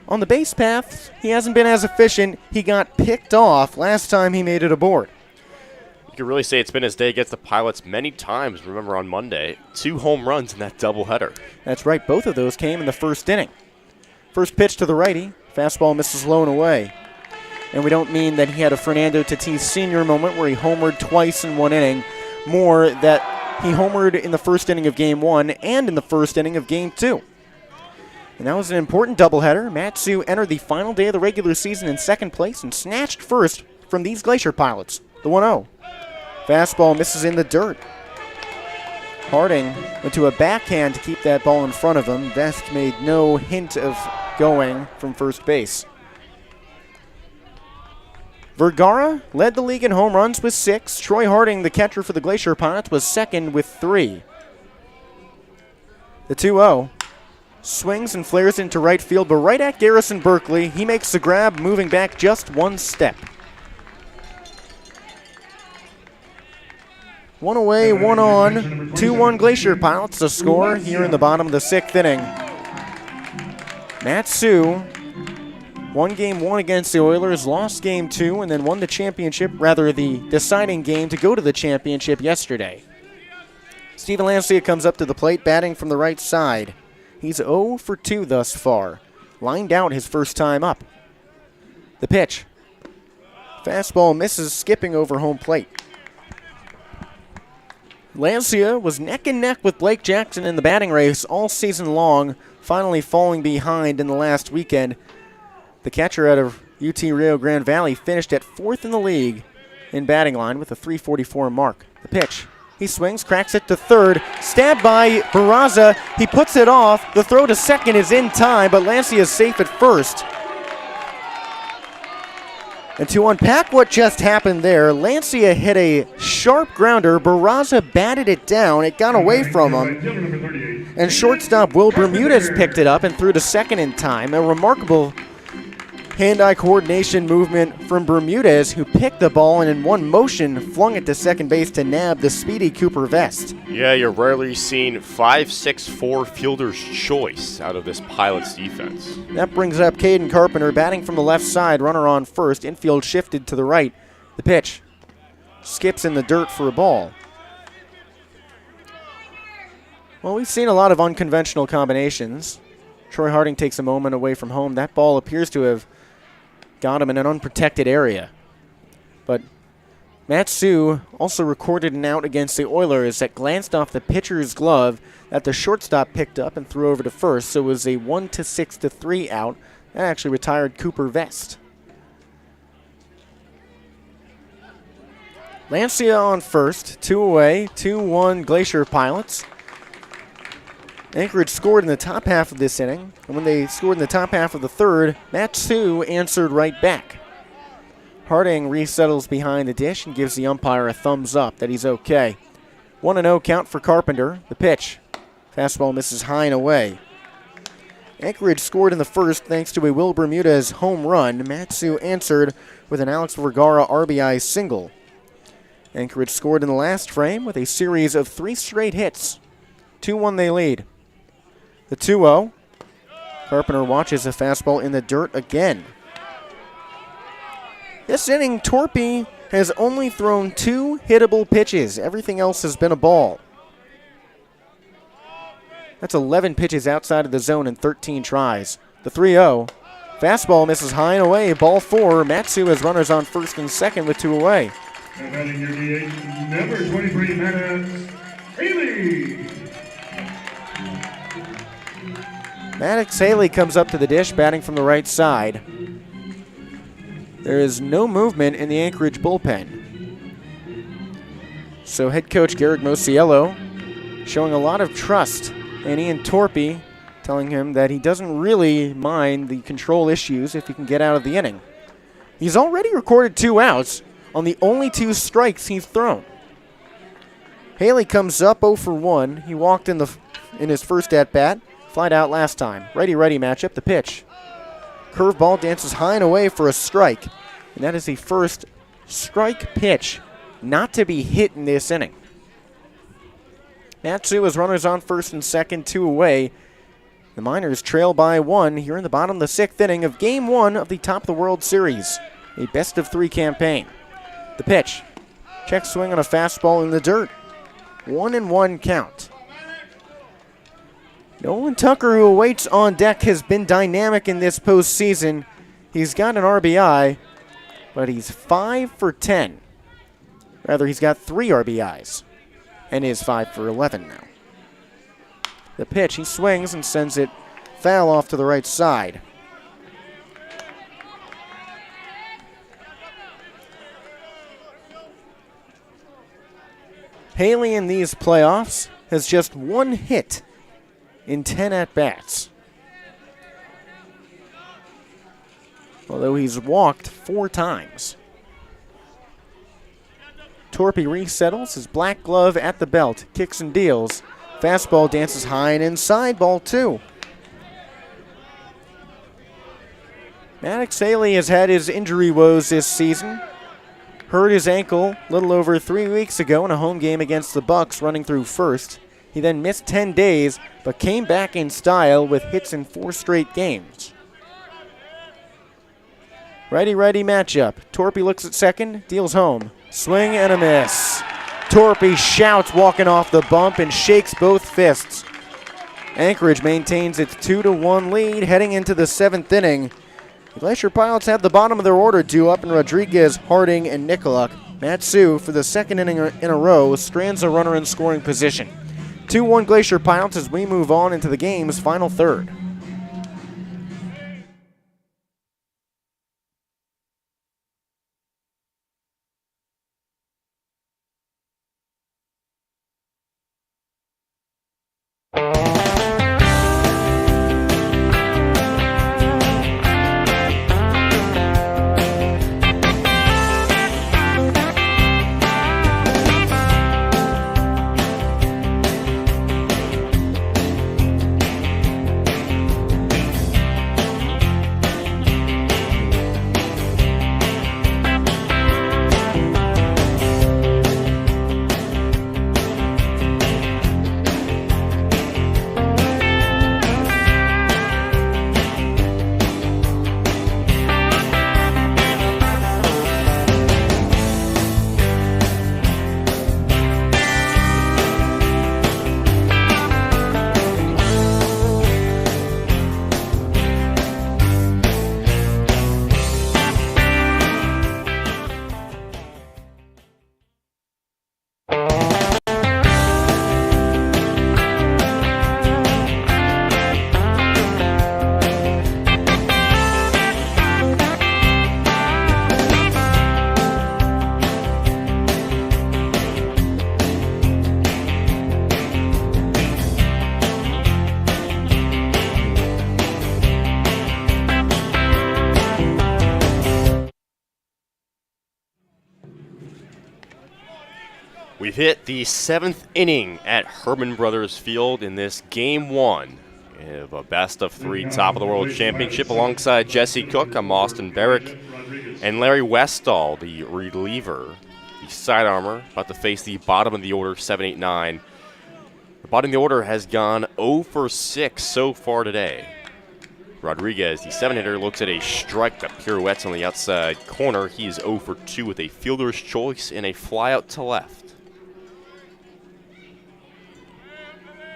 On the base path, he hasn't been as efficient. He got picked off last time he made it aboard. You can really say it's been his day against the Pilots many times. Remember on Monday, 2 home runs in that doubleheader. That's right, both of those came in the first inning. First pitch to the righty, fastball misses low and away. And we don't mean that he had a Fernando Tatis Sr. moment where he homered twice in 1 inning, more that he homered in the first inning of Game 1 and in the first inning of Game 2. And that was an important doubleheader. Matsu entered the final day of the regular season in 2nd place and snatched first from these Glacier Pilots. The 1-0. Fastball misses in the dirt. Harding went to a backhand to keep that ball in front of him. Vest made no hint of going from first base. Vergara led the league in home runs with 6. Troy Harding, the catcher for the Glacier Pilots, was 2nd with 3. The 2-0. Swings and flares into right field, but right at Garrison Berkeley. He makes the grab, moving back just 1 step. 1 away, 1 on. 2-1 Glacier Pilots, the score here in the bottom of the 6th inning. Matsu won Game 1 against the Oilers, lost Game 2, and then won the championship, rather the deciding game to go to the championship yesterday. Steven Lancia comes up to the plate, batting from the right side. He's 0 for 2 thus far. Lined out his first time up. The pitch. Fastball misses, skipping over home plate. Lancia was neck and neck with Blake Jackson in the batting race all season long, finally falling behind in the last weekend. The catcher out of UT Rio Grande Valley finished at 4th in the league in batting line with a .344 mark. The pitch. He swings, cracks it to 3rd. Stabbed by Barraza. He puts it off. The throw to 2nd is in time, but Lancia is safe at 1st. And to unpack what just happened there, Lancia hit a sharp grounder. Barraza batted it down. It got away from him. And shortstop Will Bermudez picked it up and threw to 2nd in time. A remarkable hand-eye coordination movement from Bermudez, who picked the ball and in one motion flung it to 2nd base to nab the speedy Cooper Vest. Yeah, you're rarely seen 5-6-4 fielder's choice out of this Pilots defense. That brings up Caden Carpenter, batting from the left side, runner on first, infield shifted to the right. The pitch skips in the dirt for a ball. Well, we've seen a lot of unconventional combinations. Troy Harding takes a moment away from home. That ball appears to have got him in an unprotected area. But Matsu also recorded an out against the Oilers that glanced off the pitcher's glove that the shortstop picked up and threw over to first. So it was a 1-6-3 out. That actually retired Cooper Vest. Lancia on first, 2 away, 2-1 Glacier Pilots. Anchorage scored in the top half of this inning, and when they scored in the top half of the 3rd, Matsu answered right back. Harding resettles behind the dish and gives the umpire a thumbs up that he's okay. 1-0 count for Carpenter. The pitch. Fastball misses high and away. Anchorage scored in the 1st thanks to a Will Bermudez home run. Matsu answered with an Alex Vergara RBI single. Anchorage scored in the last frame with a series of 3 straight hits. 2-1 they lead. The 2-0. Carpenter watches a fastball in the dirt again. This inning, Torpy has only thrown 2 hittable pitches. Everything else has been a ball. That's 11 pitches outside of the zone in 13 tries. The 3-0. Fastball misses high and away. Ball 4. Matsu has runners on first and second with 2 away. And batting your DH, number 23, Matt Haley. Maddox Haley comes up to the dish, batting from the right side. There is no movement in the Anchorage bullpen. So head coach Garrick Mosiello showing a lot of trust in Ian Torpy, telling him that he doesn't really mind the control issues if he can get out of the inning. He's already recorded 2 outs on the only 2 strikes he's thrown. Haley comes up 0 for 1. He walked in his first at-bat, flied out last time. Righty-righty matchup, the pitch. Curveball dances high and away for a strike, and that is the first strike pitch not to be hit in this inning. Natsu has runners on first and second, 2 away. The Miners trail by 1 here in the bottom of the 6th inning of Game 1 of the Top of the World Series, a best-of-3 campaign. The pitch. Check swing on a fastball in the dirt. 1-1 count. Nolan Tucker, who awaits on deck, has been dynamic in this postseason. He's got an RBI, but he's 5 for 10. Rather, he's got 3 RBIs and is 5 for 11 now. The pitch, he swings and sends it foul off to the right side. Haley in these playoffs has just 1 hit in 10 at-bats, although he's walked 4 times. Torpy resettles his black glove at the belt, kicks and deals. Fastball dances high and inside, ball 2. Maddox Haley has had his injury woes this season. Hurt his ankle a little over 3 weeks ago in a home game against the Bucks, running through first. He then missed 10 days, but came back in style with hits in 4 straight games. Righty-righty matchup. Torpy looks at second, deals home. Swing and a miss. Torpy shouts walking off the bump and shakes both fists. Anchorage maintains its 2-1 lead heading into the 7th inning. The Glacier Pilots have the bottom of their order due up in Rodriguez, Harding, and Nicolak. Matsu, for the 2nd inning in a row, strands a runner in scoring position. 2-1 Glacier Pilots as we move on into the game's final third. We've hit the 7th inning at Herman Brothers Field in this Game 1 of a best-of-3 Top of the World Championship. Alongside Jesse Cook, I'm Austin Barach, and Larry Westall, the reliever, the side armor, about to face the bottom of the order, 7, 8, 9. The bottom of the order has gone 0 for 6 so far today. Rodriguez, the 7-hitter, looks at a strike that pirouettes on the outside corner. He is 0 for 2 with a fielder's choice and a flyout to left.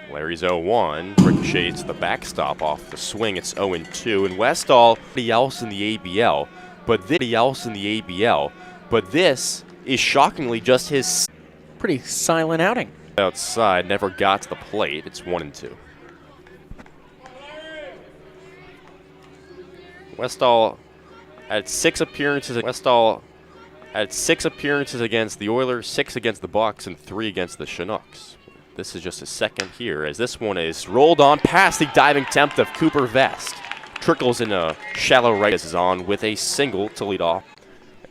Larry's 0-1, ricochets the backstop off the swing. It's 0-2, and Westall, somebody else in the ABL, but this is shockingly just his Pretty silent outing. outside. Never got to the plate. It's 1-2. Westall had 6 appearances. Westall had 6 appearances against the Oilers, 6 against the Bucks, and 3 against the Chinooks. This is just his second here, as this one is rolled on past the diving attempt of Cooper Vest. Trickles in a shallow right. This is on with a single to lead off.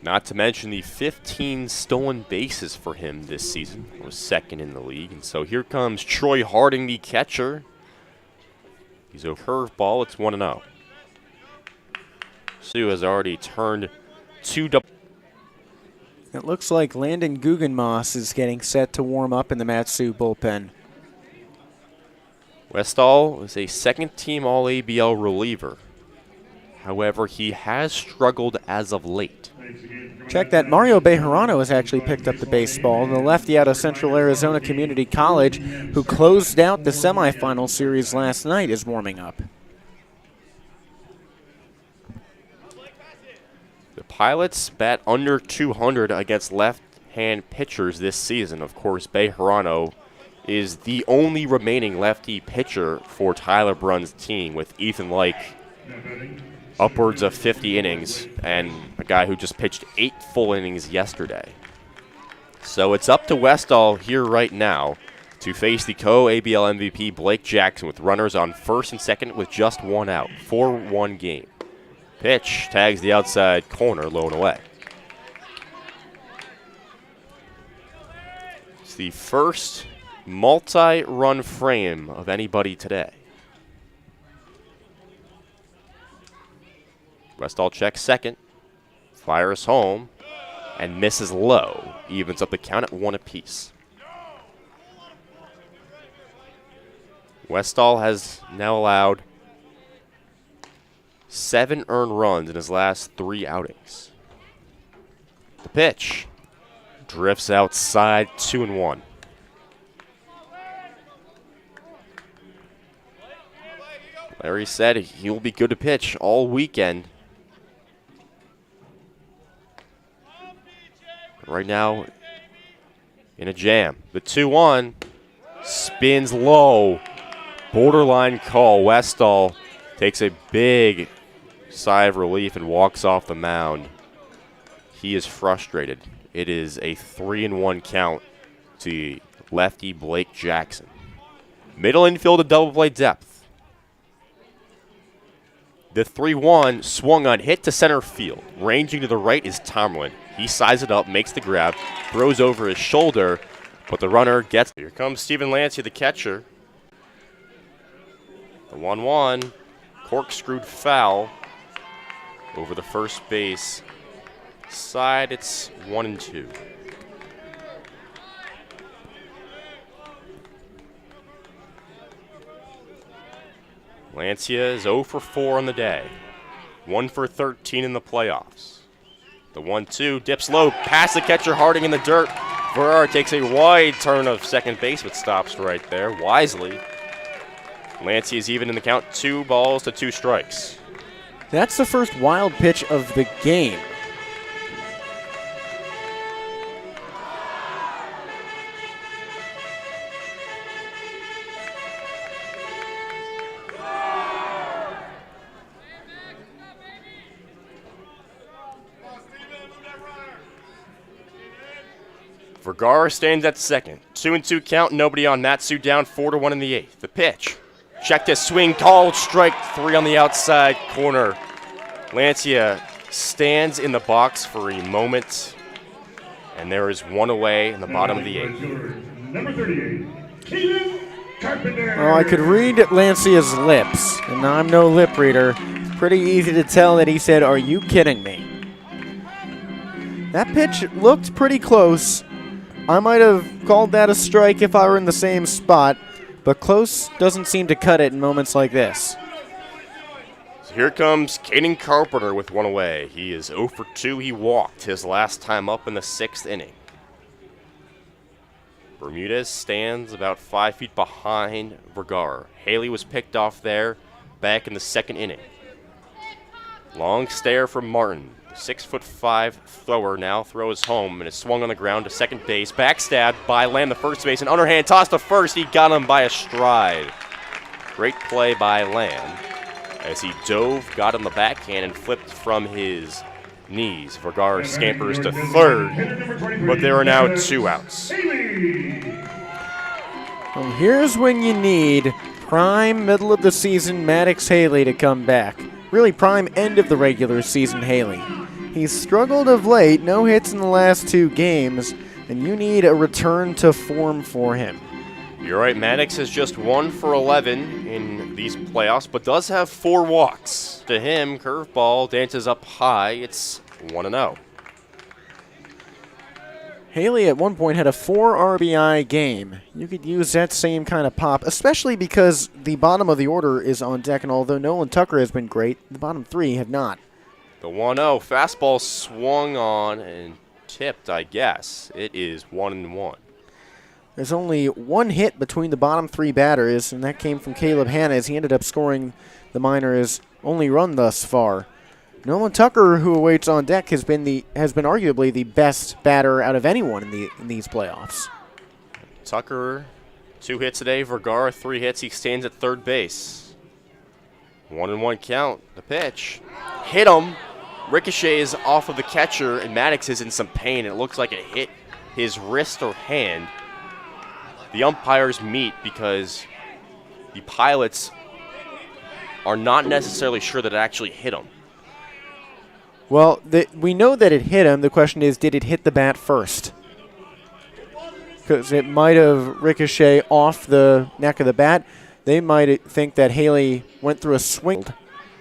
Not to mention the 15 stolen bases for him this season. Was second in the league. And so here comes Troy Harding, the catcher. He's a curveball. It's 1-0. Sioux has already turned 2 double. It looks like Landon Guggenmoss is getting set to warm up in the Mat-Su bullpen. Westall is a second-team All-ABL reliever. However, he has struggled as of late. Check that. Mario Bejarano has actually picked up the baseball. The lefty out of Central Arizona Community College, who closed out the semifinal series last night, is warming up. The Pilots bat under 200 against left-hand pitchers this season. Of course, Bejarano is the only remaining lefty pitcher for Tyler Brunn's team, with Ethan Lyke upwards of 50 innings and a guy who just pitched 8 full innings yesterday. So it's up to Westall here right now to face the co-ABL MVP Blake Jackson with runners on first and second with just 1 out. 4-1 game. Pitch tags the outside corner, low and away. It's the first multi-run frame of anybody today. Westall checks second, fires home, and misses low. Evens up the count at 1 apiece. Westall has now allowed 7 earned runs in his last 3 outings. The pitch drifts outside, 2-1. Larry said he'll be good to pitch all weekend. Right now, in a jam. The 2-1 spins low. Borderline call. Westall takes a big sigh of relief and walks off the mound. He is frustrated. It is a 3-1 count to lefty Blake Jackson. Middle infield to double play depth. The 3-1 swung on, hit to center field. Ranging to the right is Tomlin. He sizes it up, makes the grab, throws over his shoulder, but the runner gets. Here comes Steven Lancey, the catcher. The 1-1, corkscrewed foul over the first base side. It's 1-2. Lancia is 0 for 4 on the day, 1 for 13 in the playoffs. The 1-2 dips low, past the catcher, Harding in the dirt. Barach takes a wide turn of second base, but stops right there wisely. Lancey is even in the count, 2 balls to 2 strikes. That's the first wild pitch of the game. Vergara stands at second. 2-2 count, nobody on. Mat-Su down 4-1 in the 8th. The pitch. Checked his swing, called strike 3 on the outside corner. Lancia stands in the box for a moment, and there is 1 away in the bottom of the 8th. Number 38, Keelan Carpenter. Well, I could read Lancia's lips, and I'm no lip reader. Pretty easy to tell that he said, "Are you kidding me?" That pitch looked pretty close. I might have called that a strike if I were in the same spot, but close doesn't seem to cut it in moments like this. So here comes Caden Carpenter with 1 away. He is 0 for 2. He walked his last time up in the 6th inning. Bermudez stands about 5 feet behind Vergara. Haley was picked off there back in the 2nd inning. Long stare from Martin. 6'5" thrower now throws home and is swung on the ground to second base. Backstabbed by Lamb, the first base, and underhand toss to first. He got him by a stride. Great play by Lamb. as he dove, got on the backhand, and flipped from his knees. Vergara scampers to third, but there are now 2 outs. Well, here's when you need prime middle of the season Maddox Haley to come back. Really prime end of the regular season Haley. He's struggled of late, no hits in the last 2 games, and you need a return to form for him. You're right, Maddox has just 1 for 11 in these playoffs, but does have 4 walks. To him, curveball dances up high. It's 1-0. Haley at one point had a 4 RBI game. You could use that same kind of pop, especially because the bottom of the order is on deck, and although Nolan Tucker has been great, the bottom 3 have not. The 1-0 fastball swung on and tipped, I guess. It is 1-1. There's only 1 hit between the bottom 3 batters, and that came from Caleb Hanna as he ended up scoring the Miners' only run thus far. Nolan Tucker, who awaits on deck, has been arguably the best batter out of anyone in these playoffs. Tucker, 2 hits today. Vergara, 3 hits. He stands at third base. 1-1 count. The pitch. Hit him. Ricochets off of the catcher, and Maddox is in some pain. It looks like it hit his wrist or hand. The umpires meet because the Pilots are not necessarily sure that it actually hit him. Well, we know that it hit him. The question is, did it hit the bat first? Because it might have ricocheted off the neck of the bat. They might think that Haley went through a swing,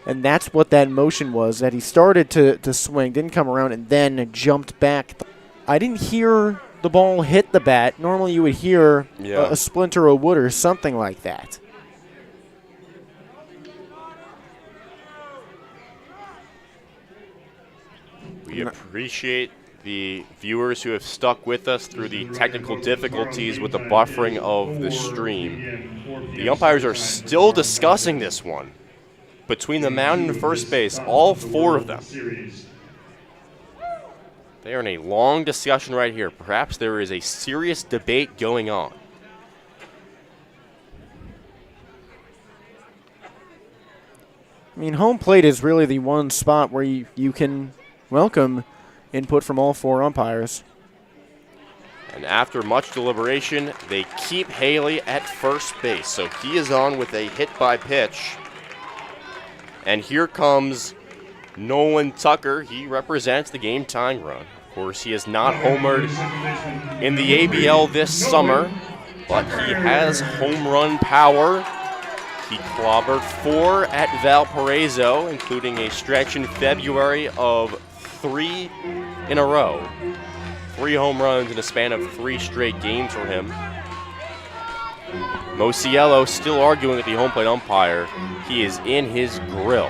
and that's what that motion was, that he started to swing, didn't come around, and then jumped back. I didn't hear the ball hit the bat. Normally you would hear a splinter of wood or something like that. We appreciate the viewers who have stuck with us through the technical difficulties with the buffering of the stream. The umpires are still discussing this one. Between the mound and first base, all 4 of them. They are in a long discussion right here. Perhaps there is a serious debate going on. I mean, home plate is really the one spot where you can welcome input from all 4 umpires. And after much deliberation, they keep Haley at first base. So he is on with a hit by pitch. And here comes Nolan Tucker. He represents the game-tying run. Of course, he has not homered in the ABL this summer, but he has home run power. He clobbered 4 at Valparaiso, including a stretch in February of 3 in a row. 3 home runs in a span of 3 straight games for him. Mosiello still arguing with the home plate umpire. He is in his grill.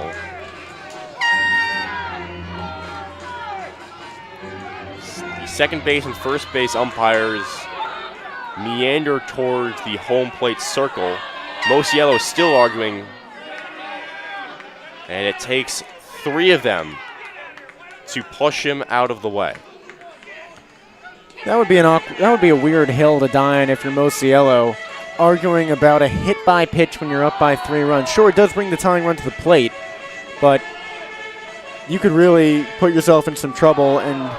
The second base and first base umpires meander towards the home plate circle. Mosiello still arguing, and it takes 3 of them to push him out of the way. That would be a weird hill to die on if you're Mosiello, arguing about a hit by pitch when you're up by 3 runs. Sure, it does bring the tying run to the plate, but you could really put yourself in some trouble and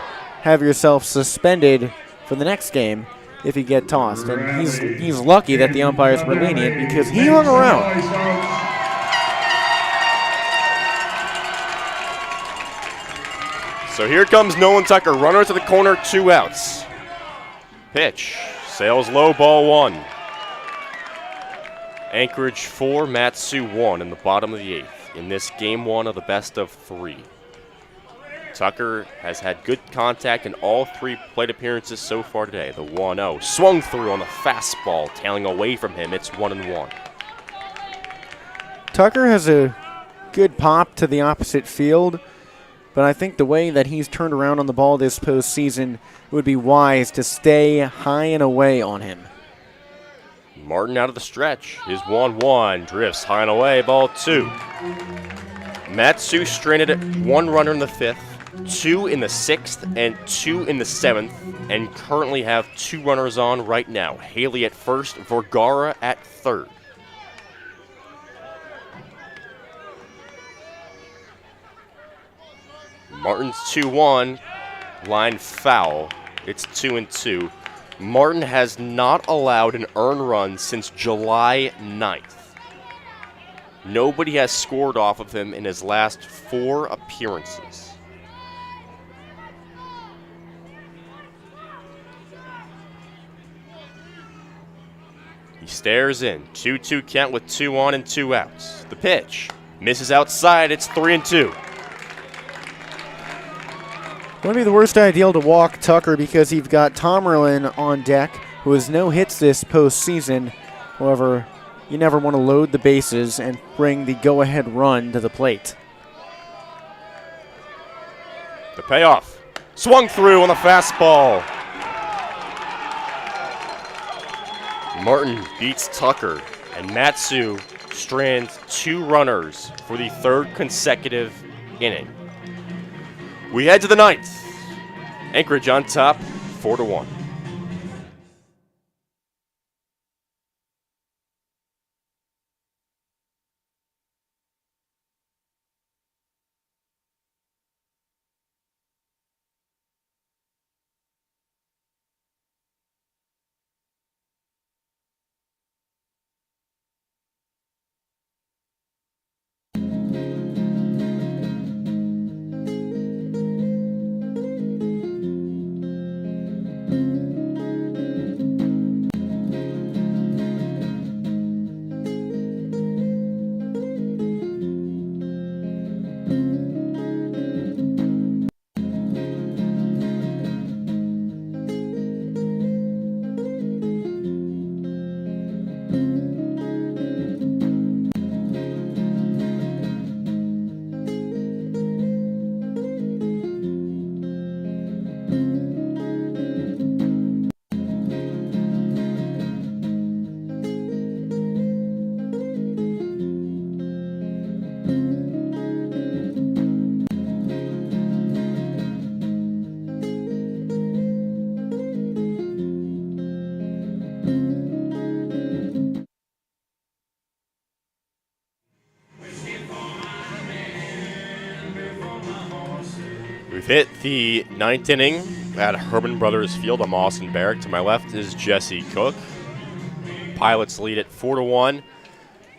have yourself suspended for the next game if you get tossed. And he's lucky that the umpires were lenient because he hung around. So here comes Nolan Tucker, runner to the corner, 2 outs. Pitch, sails low, ball 1. Anchorage 4, Matsu 1 in the bottom of the 8th in this game 1 of the best of 3. Tucker has had good contact in all 3 plate appearances so far today. The 1-0 swung through on the fastball, tailing away from him. It's 1-1. Tucker has a good pop to the opposite field, but I think the way that he's turned around on the ball this postseason, it would be wise to stay high and away on him. Martin out of the stretch. His 1-1 drifts high and away, ball 2. Matsu stranded at 1 runner in the 5th, 2 in the 6th, and 2 in the 7th, and currently have 2 runners on right now. Haley at first, Vergara at third. Martin's 2-1. Line foul. It's 2-2. Martin has not allowed an earned run since July 9th. Nobody has scored off of him in his last 4 appearances. He stares in. 2-2 count with 2 on and 2 outs. The pitch misses outside. It's 3-2. Wouldn't be the worst idea to walk Tucker because you've got Tomerlin on deck, who has no hits this postseason. However, you never want to load the bases and bring the go-ahead run to the plate. The payoff. Swung through on the fastball. Martin beats Tucker, and Matsu strands 2 runners for the 3rd consecutive inning. We head to the 9th. Anchorage on top, 4-1. We've hit the 9th inning at Herman Brothers Field. I'm Austin Barach. To my left is Jesse Cook. Pilots lead at 4-1.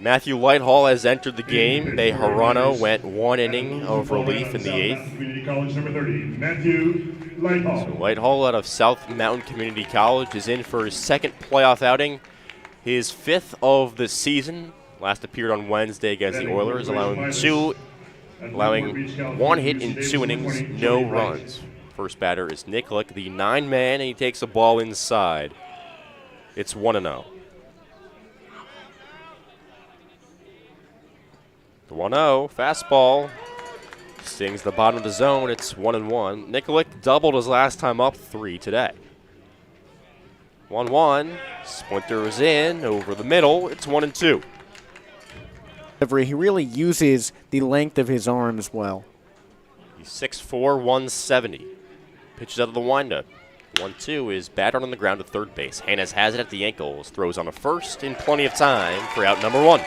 Matthew Lighthall has entered the game. Bejarano went 1 inning of relief in the 8th. Community College number 30, Matthew Lighthall. So Lighthall out of South Mountain Community College is in for his 2nd playoff outing. His 5th of the season. Last appeared on Wednesday against the Oilers, allowing 1 hit in 2 innings, no runs. First batter is Nikolic, the 9-man, and he takes a ball inside. It's 1-0. The 1-0, fastball, stings the bottom of the zone. It's 1-1. Nikolic doubled his last time up, 3 today. 1-1, Splinter is in, over the middle. It's 1-2. He really uses the length of his arms well. He's 6'4", 170. Pitches out of the windup. 1-2 is battered on the ground to third base. Hannes has it at the ankles. Throws on a first in plenty of time for out number 1.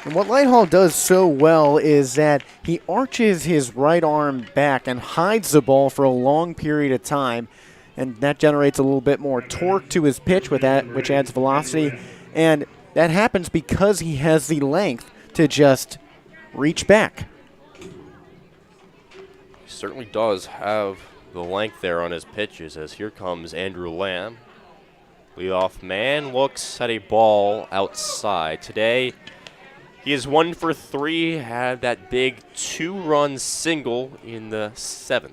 And what Lighthall does so well is that he arches his right arm back and hides the ball for a long period of time, and that generates a little bit more torque to his pitch, with that, which adds velocity. And that happens because he has the length to just reach back. He certainly does have the length there on his pitches, as here comes Andrew Lamb. Leadoff man looks at a ball outside. Today, he is 1 for 3, had that big 2-run single in the 7th.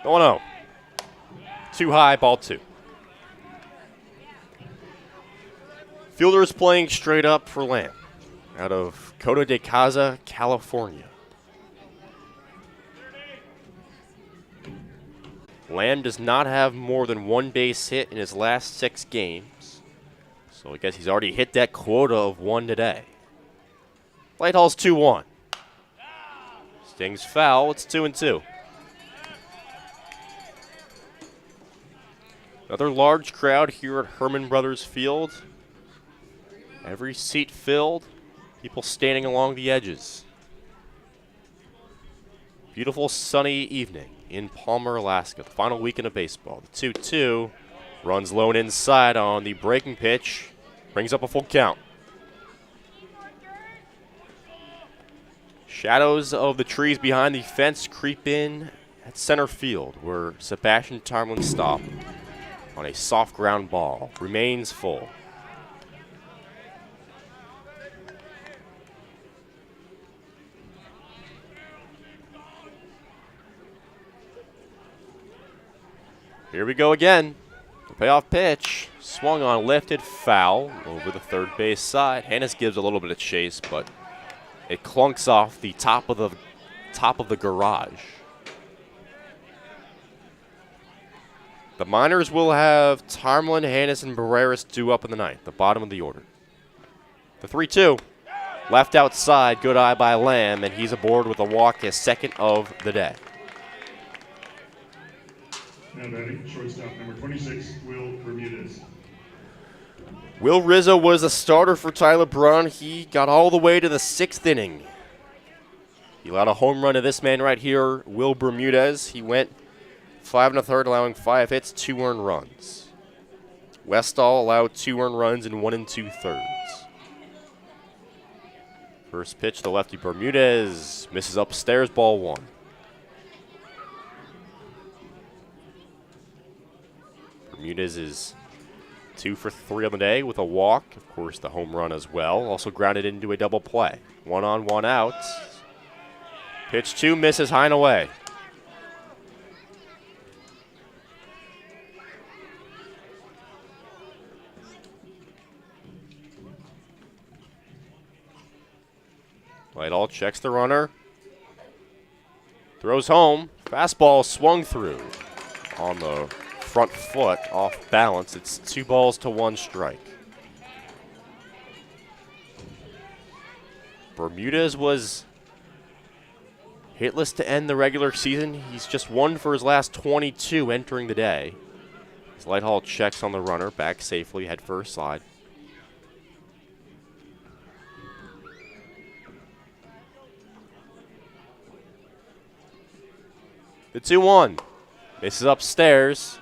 1-0. Too high, ball 2. Fielders playing straight up for Lamb out of Coto de Caza, California. Lamb does not have more than 1 base hit in his last 6 games, so I guess he's already hit that quota of 1 today. Lighthall's 2-1. Stings foul, it's 2-2. Another large crowd here at Herman Brothers Field. Every seat filled. People standing along the edges. Beautiful sunny evening in Palmer, Alaska. The final weekend of baseball. The 2-2 runs low and inside on the breaking pitch. Brings up a full count. Shadows of the trees behind the fence creep in at center field, where Sebastian Tarmlin's stop on a soft ground ball remains full. Here we go again. The payoff pitch. Swung on, lifted, foul over the third base side. Hannes gives a little bit of chase, but it clunks off the top of the garage. The Miners will have Tarmlin, Hannes, and Barreras due up in the ninth, the bottom of the order. The 3-2. Left outside, good eye by Lamb, and he's aboard with a walk, his second of the day. Now batting, shortstop number 26, Will Bermudez. Will Rizzo was the starter for Tyler Braun. He got all the way to the 6th inning. He allowed a home run to this man right here, Will Bermudez. He went 5 1/3, allowing 5 hits, 2 earned runs. Westall allowed 2 earned runs in 1 2/3. First pitch, the lefty Bermudez misses upstairs, ball 1. Bermudez is 2 for 3 on the day with a walk. Of course, the home run as well. Also grounded into a double play. 1 on, 1 out. Pitch 2 misses high and away. Lighthall checks the runner. Throws home. Fastball swung through on the front foot, off balance. It's 2 balls to 1 strike. Bermudez was hitless to end the regular season. He's just 1 for his last 22 entering the day. As Lighthall checks on the runner, back safely, head first slide. The 2-1. Misses upstairs.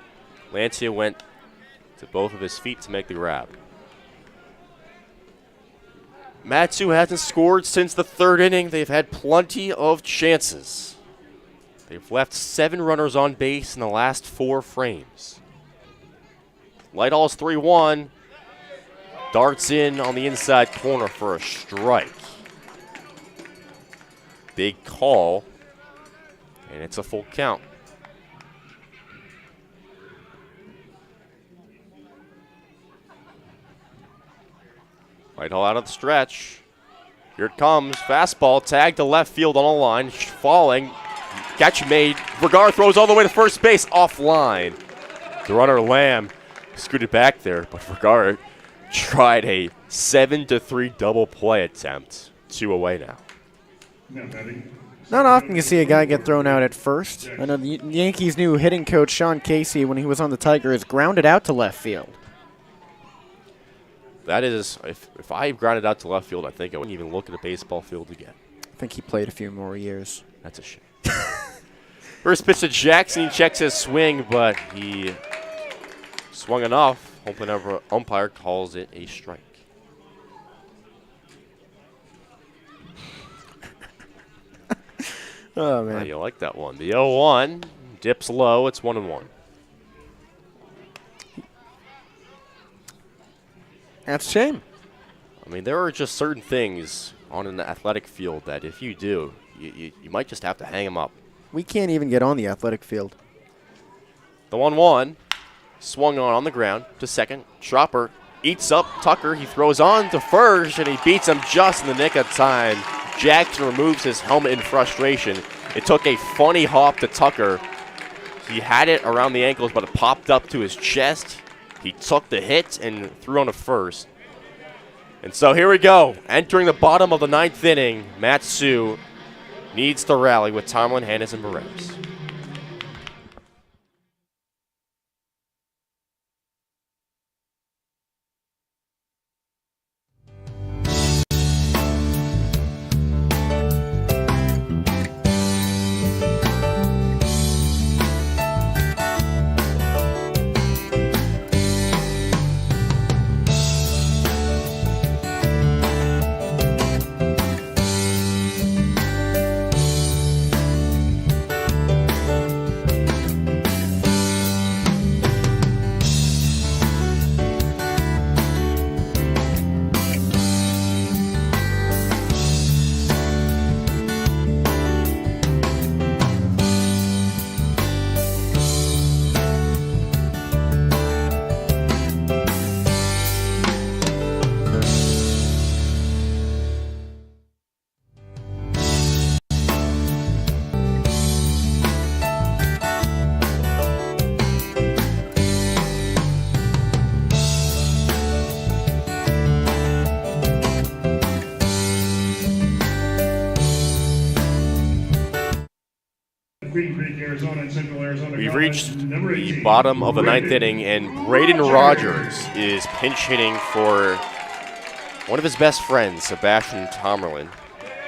Lancia went to both of his feet to make the grab. Matsu hasn't scored since the 3rd inning. They've had plenty of chances. They've left 7 runners on base in the last 4 frames. Lighthall's 3-1. Darts in on the inside corner for a strike. Big call. And it's a full count. Lighthall out of the stretch. Here it comes. Fastball tagged to left field on a line. Falling. Catch made. Vergara throws all the way to first base. Offline. The runner Lamb scooted back there, but Vergara tried a 7-3 double play attempt. 2 away now. Now batting, Not often you see a guy get thrown out at first. I know the Yankees' new hitting coach, Sean Casey, when he was on the Tigers, grounded out to left field. That is, if I grounded out to left field, I think I wouldn't even look at a baseball field again. I think he played a few more years. That's a shame. First pitch to Jackson. He checks his swing, but he swung enough. Hoping ever umpire calls it a strike. Oh, man. You like that one. The 0-1 dips low. It's 1-1. That's a shame. I mean, there are just certain things on an athletic field that if you do, you might just have to hang them up. We can't even get on the athletic field. The 1-1 swung on the ground to second. Schropper eats up Tucker. He throws on to first, and he beats him just in the nick of time. Jackson removes his helmet in frustration. It took a funny hop to Tucker. He had it around the ankles, but it popped up to his chest. He took the hit and threw on to first. And so here we go. Entering the bottom of the 9th inning, Matsu needs to rally with Tomlin, Hannes, and Barreras. Queen Creek, Arizona, and Central Arizona. We've College, reached number the 18, bottom of the ninth Braden inning, and Braden Rogers is pinch hitting for one of his best friends, Sebastian Tomerlin.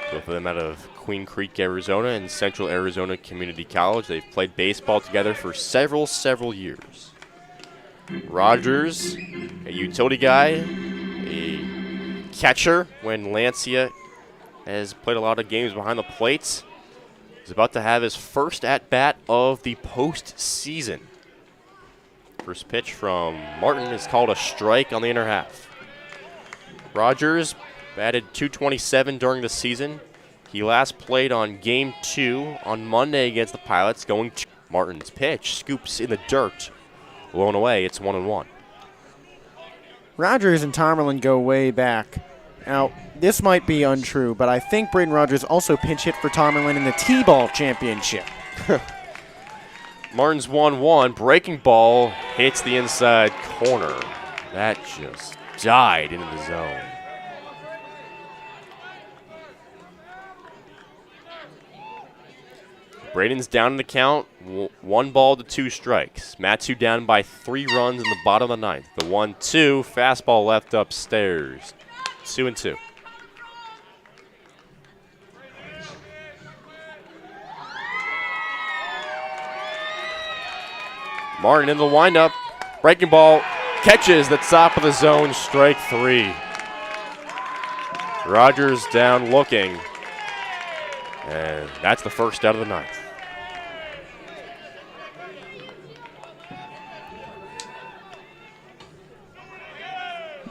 Both of them out of Queen Creek, Arizona, and Central Arizona Community College. They've played baseball together for several years. Rogers, a utility guy, a catcher when Lancia has played a lot of games behind the plates. He's about to have his first at-bat of the postseason. First pitch from Martin is called a strike on the inner half. Rogers batted .227 during the season. He last played on Game 2 on Monday against the Pilots. Martin's pitch scoops in the dirt. Blown away, it's 1-1. Rogers and Tomerlin go way back. Now, this might be untrue, but I think Braden Rogers also pinch hit for Tomerlin in the T-ball championship. Martin's 1-1. Breaking ball hits the inside corner. That just died into the zone. Braden's down in the count, 1 ball to 2 strikes. Matsu down by 3 runs in the bottom of the ninth. The 1-2, fastball left upstairs. 2-2. Martin in the windup. Breaking ball catches the top of the zone, strike 3. Rogers down looking. And that's the first out of the ninth.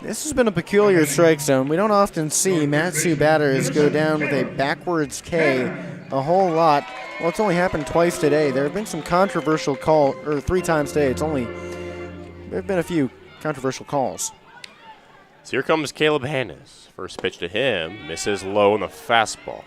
This has been a peculiar strike zone. We don't often see Matsu batters go down with a backwards K a whole lot. Well, it's only happened twice today. There have been some controversial calls, or 3 times today. There have been a few controversial calls. So here comes Caleb Hannes. First pitch to him, misses low in the fastball.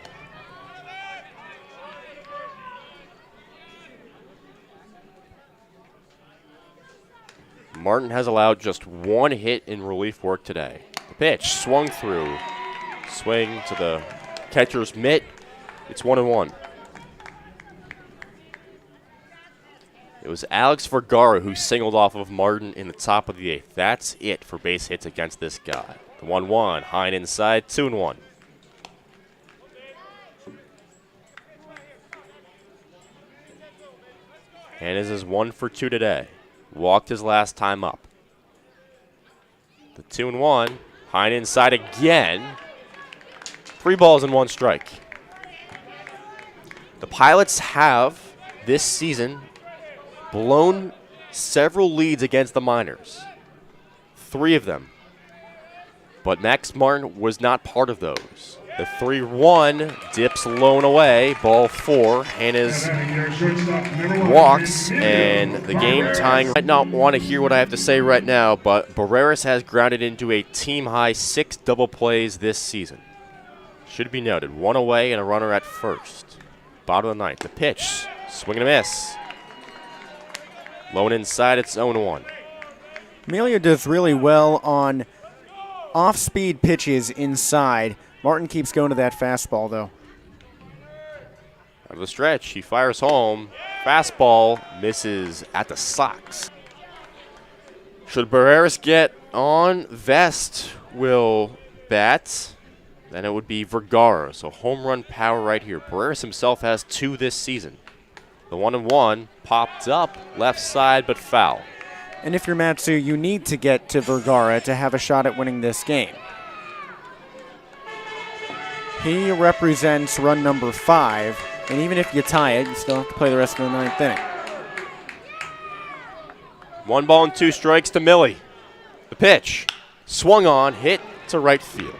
Martin has allowed just 1 hit in relief work today. The pitch swung through. Swing to the catcher's mitt. It's 1-1. It was Alex Vergara who singled off of Martin in the top of the 8th. That's it for base hits against this guy. The 1-1, high and inside, 2-1. Hannes is 1 for 2 today. Walked his last time up. The 2-1, high and inside again. 3 balls and 1 strike. The Pilots have, this season, blown several leads against the Miners. 3 of them. But Max Martin was not part of those. The 3-1 dips low and away. Ball 4. Hannes walks, and the game tying. I might not want to hear what I have to say right now, but Barach has grounded into a team-high 6 double plays this season. Should be noted. 1 away and a runner at first. Bottom of the ninth. The pitch. Swing and a miss. Low and inside, it's 0-1. Amelia does really well on off-speed pitches inside. Martin keeps going to that fastball, though. Out of the stretch, he fires home. Fastball misses at the socks. Should Barreras get on, Vest will bat. Then it would be Vergara. So home run power right here. Barreras himself has 2 this season. The 1-1 popped up left side, but foul. And if you're Matsu, you need to get to Vergara to have a shot at winning this game. He represents run number 5, and even if you tie it, you still have to play the rest of the 9th inning. 1 ball and 2 strikes to Millie. The pitch, swung on, hit to right field.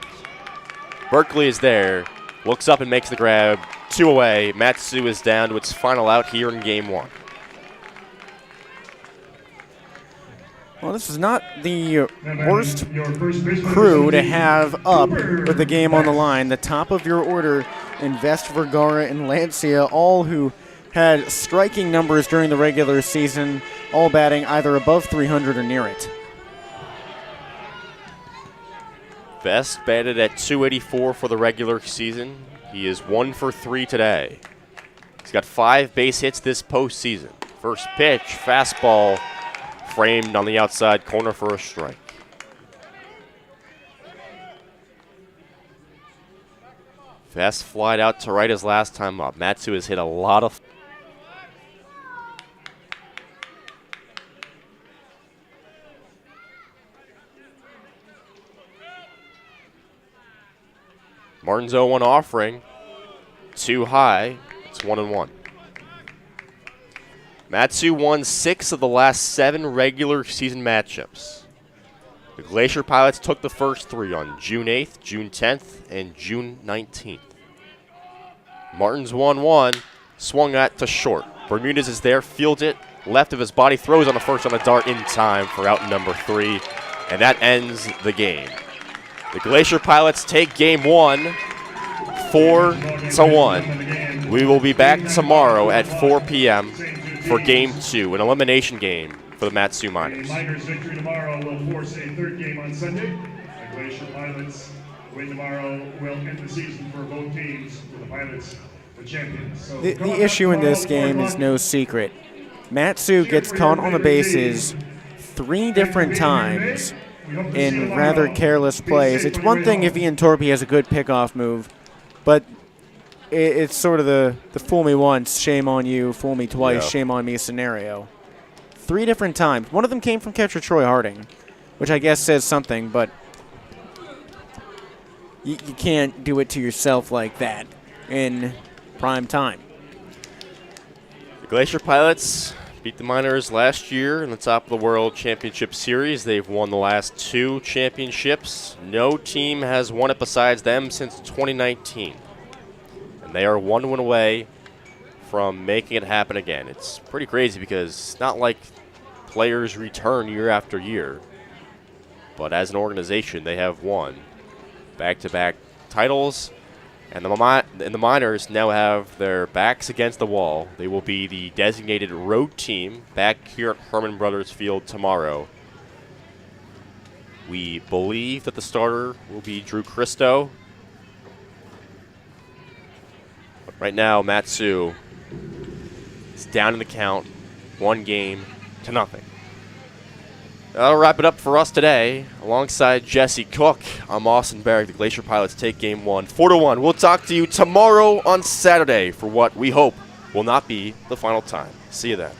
Berkeley is there, looks up and makes the grab. 2 away. Matsu is down to its final out here in Game 1. Well, this is not the worst crew to have up with the game on the line. The top of your order in Vest, Vergara, and Lancia, all who had striking numbers during the regular season, all batting either above 300 or near it. Vest batted at 284 for the regular season. He is 1 for 3 today. He's got 5 base hits this postseason. First pitch, fastball, framed on the outside corner for a strike. Fast flied out to right his last time up. Matsu has hit a lot of. Martin's 0-1 offering. Too high. It's 1-1. Matsu won 6 of the last 7 regular season matchups. The Glacier Pilots took the first 3 on June 8th, June 10th, and June 19th. Martin's 1-1, swung at to short. Bermudez is there, fields it, left of his body, throws on the first on a dart in time for out number 3, and that ends the game. The Glacier Pilots take game 1, 4-1. We will be back tomorrow at 4 p.m. for game 2, an elimination game for the Matsu Miners. The Miners' victory tomorrow will force a third game on Sunday. The Glacier Pilots win tomorrow will end the season for both teams, with the Pilots the champions. So The issue in this game is no secret. Matsu gets caught on the bases 3 different times in rather careless plays. It's one thing if Ian Torpy has a good pickoff move, but it's sort of the fool me once, shame on you, fool me twice, shame on me scenario. 3 different times. One of them came from catcher Troy Harding, which I guess says something, but you can't do it to yourself like that in prime time. The Glacier Pilots beat the Miners last year in the Top of the World Championship Series. They've won the last 2 championships. No team has won it besides them since 2019. And they are 1 win away from making it happen again. It's pretty crazy because it's not like players return year after year. But as an organization, they have won back-to-back titles. And the Miners now have their backs against the wall. They will be the designated road team back here at Herman Brothers Field tomorrow. We believe that the starter will be Drew Christo. But right now, Matsu is down in the count, 1-0. That'll wrap it up for us today. Alongside Jesse Cook, I'm Austin Barach. The Glacier Pilots take game 1, 4-1. We'll talk to you tomorrow on Saturday for what we hope will not be the final time. See you then.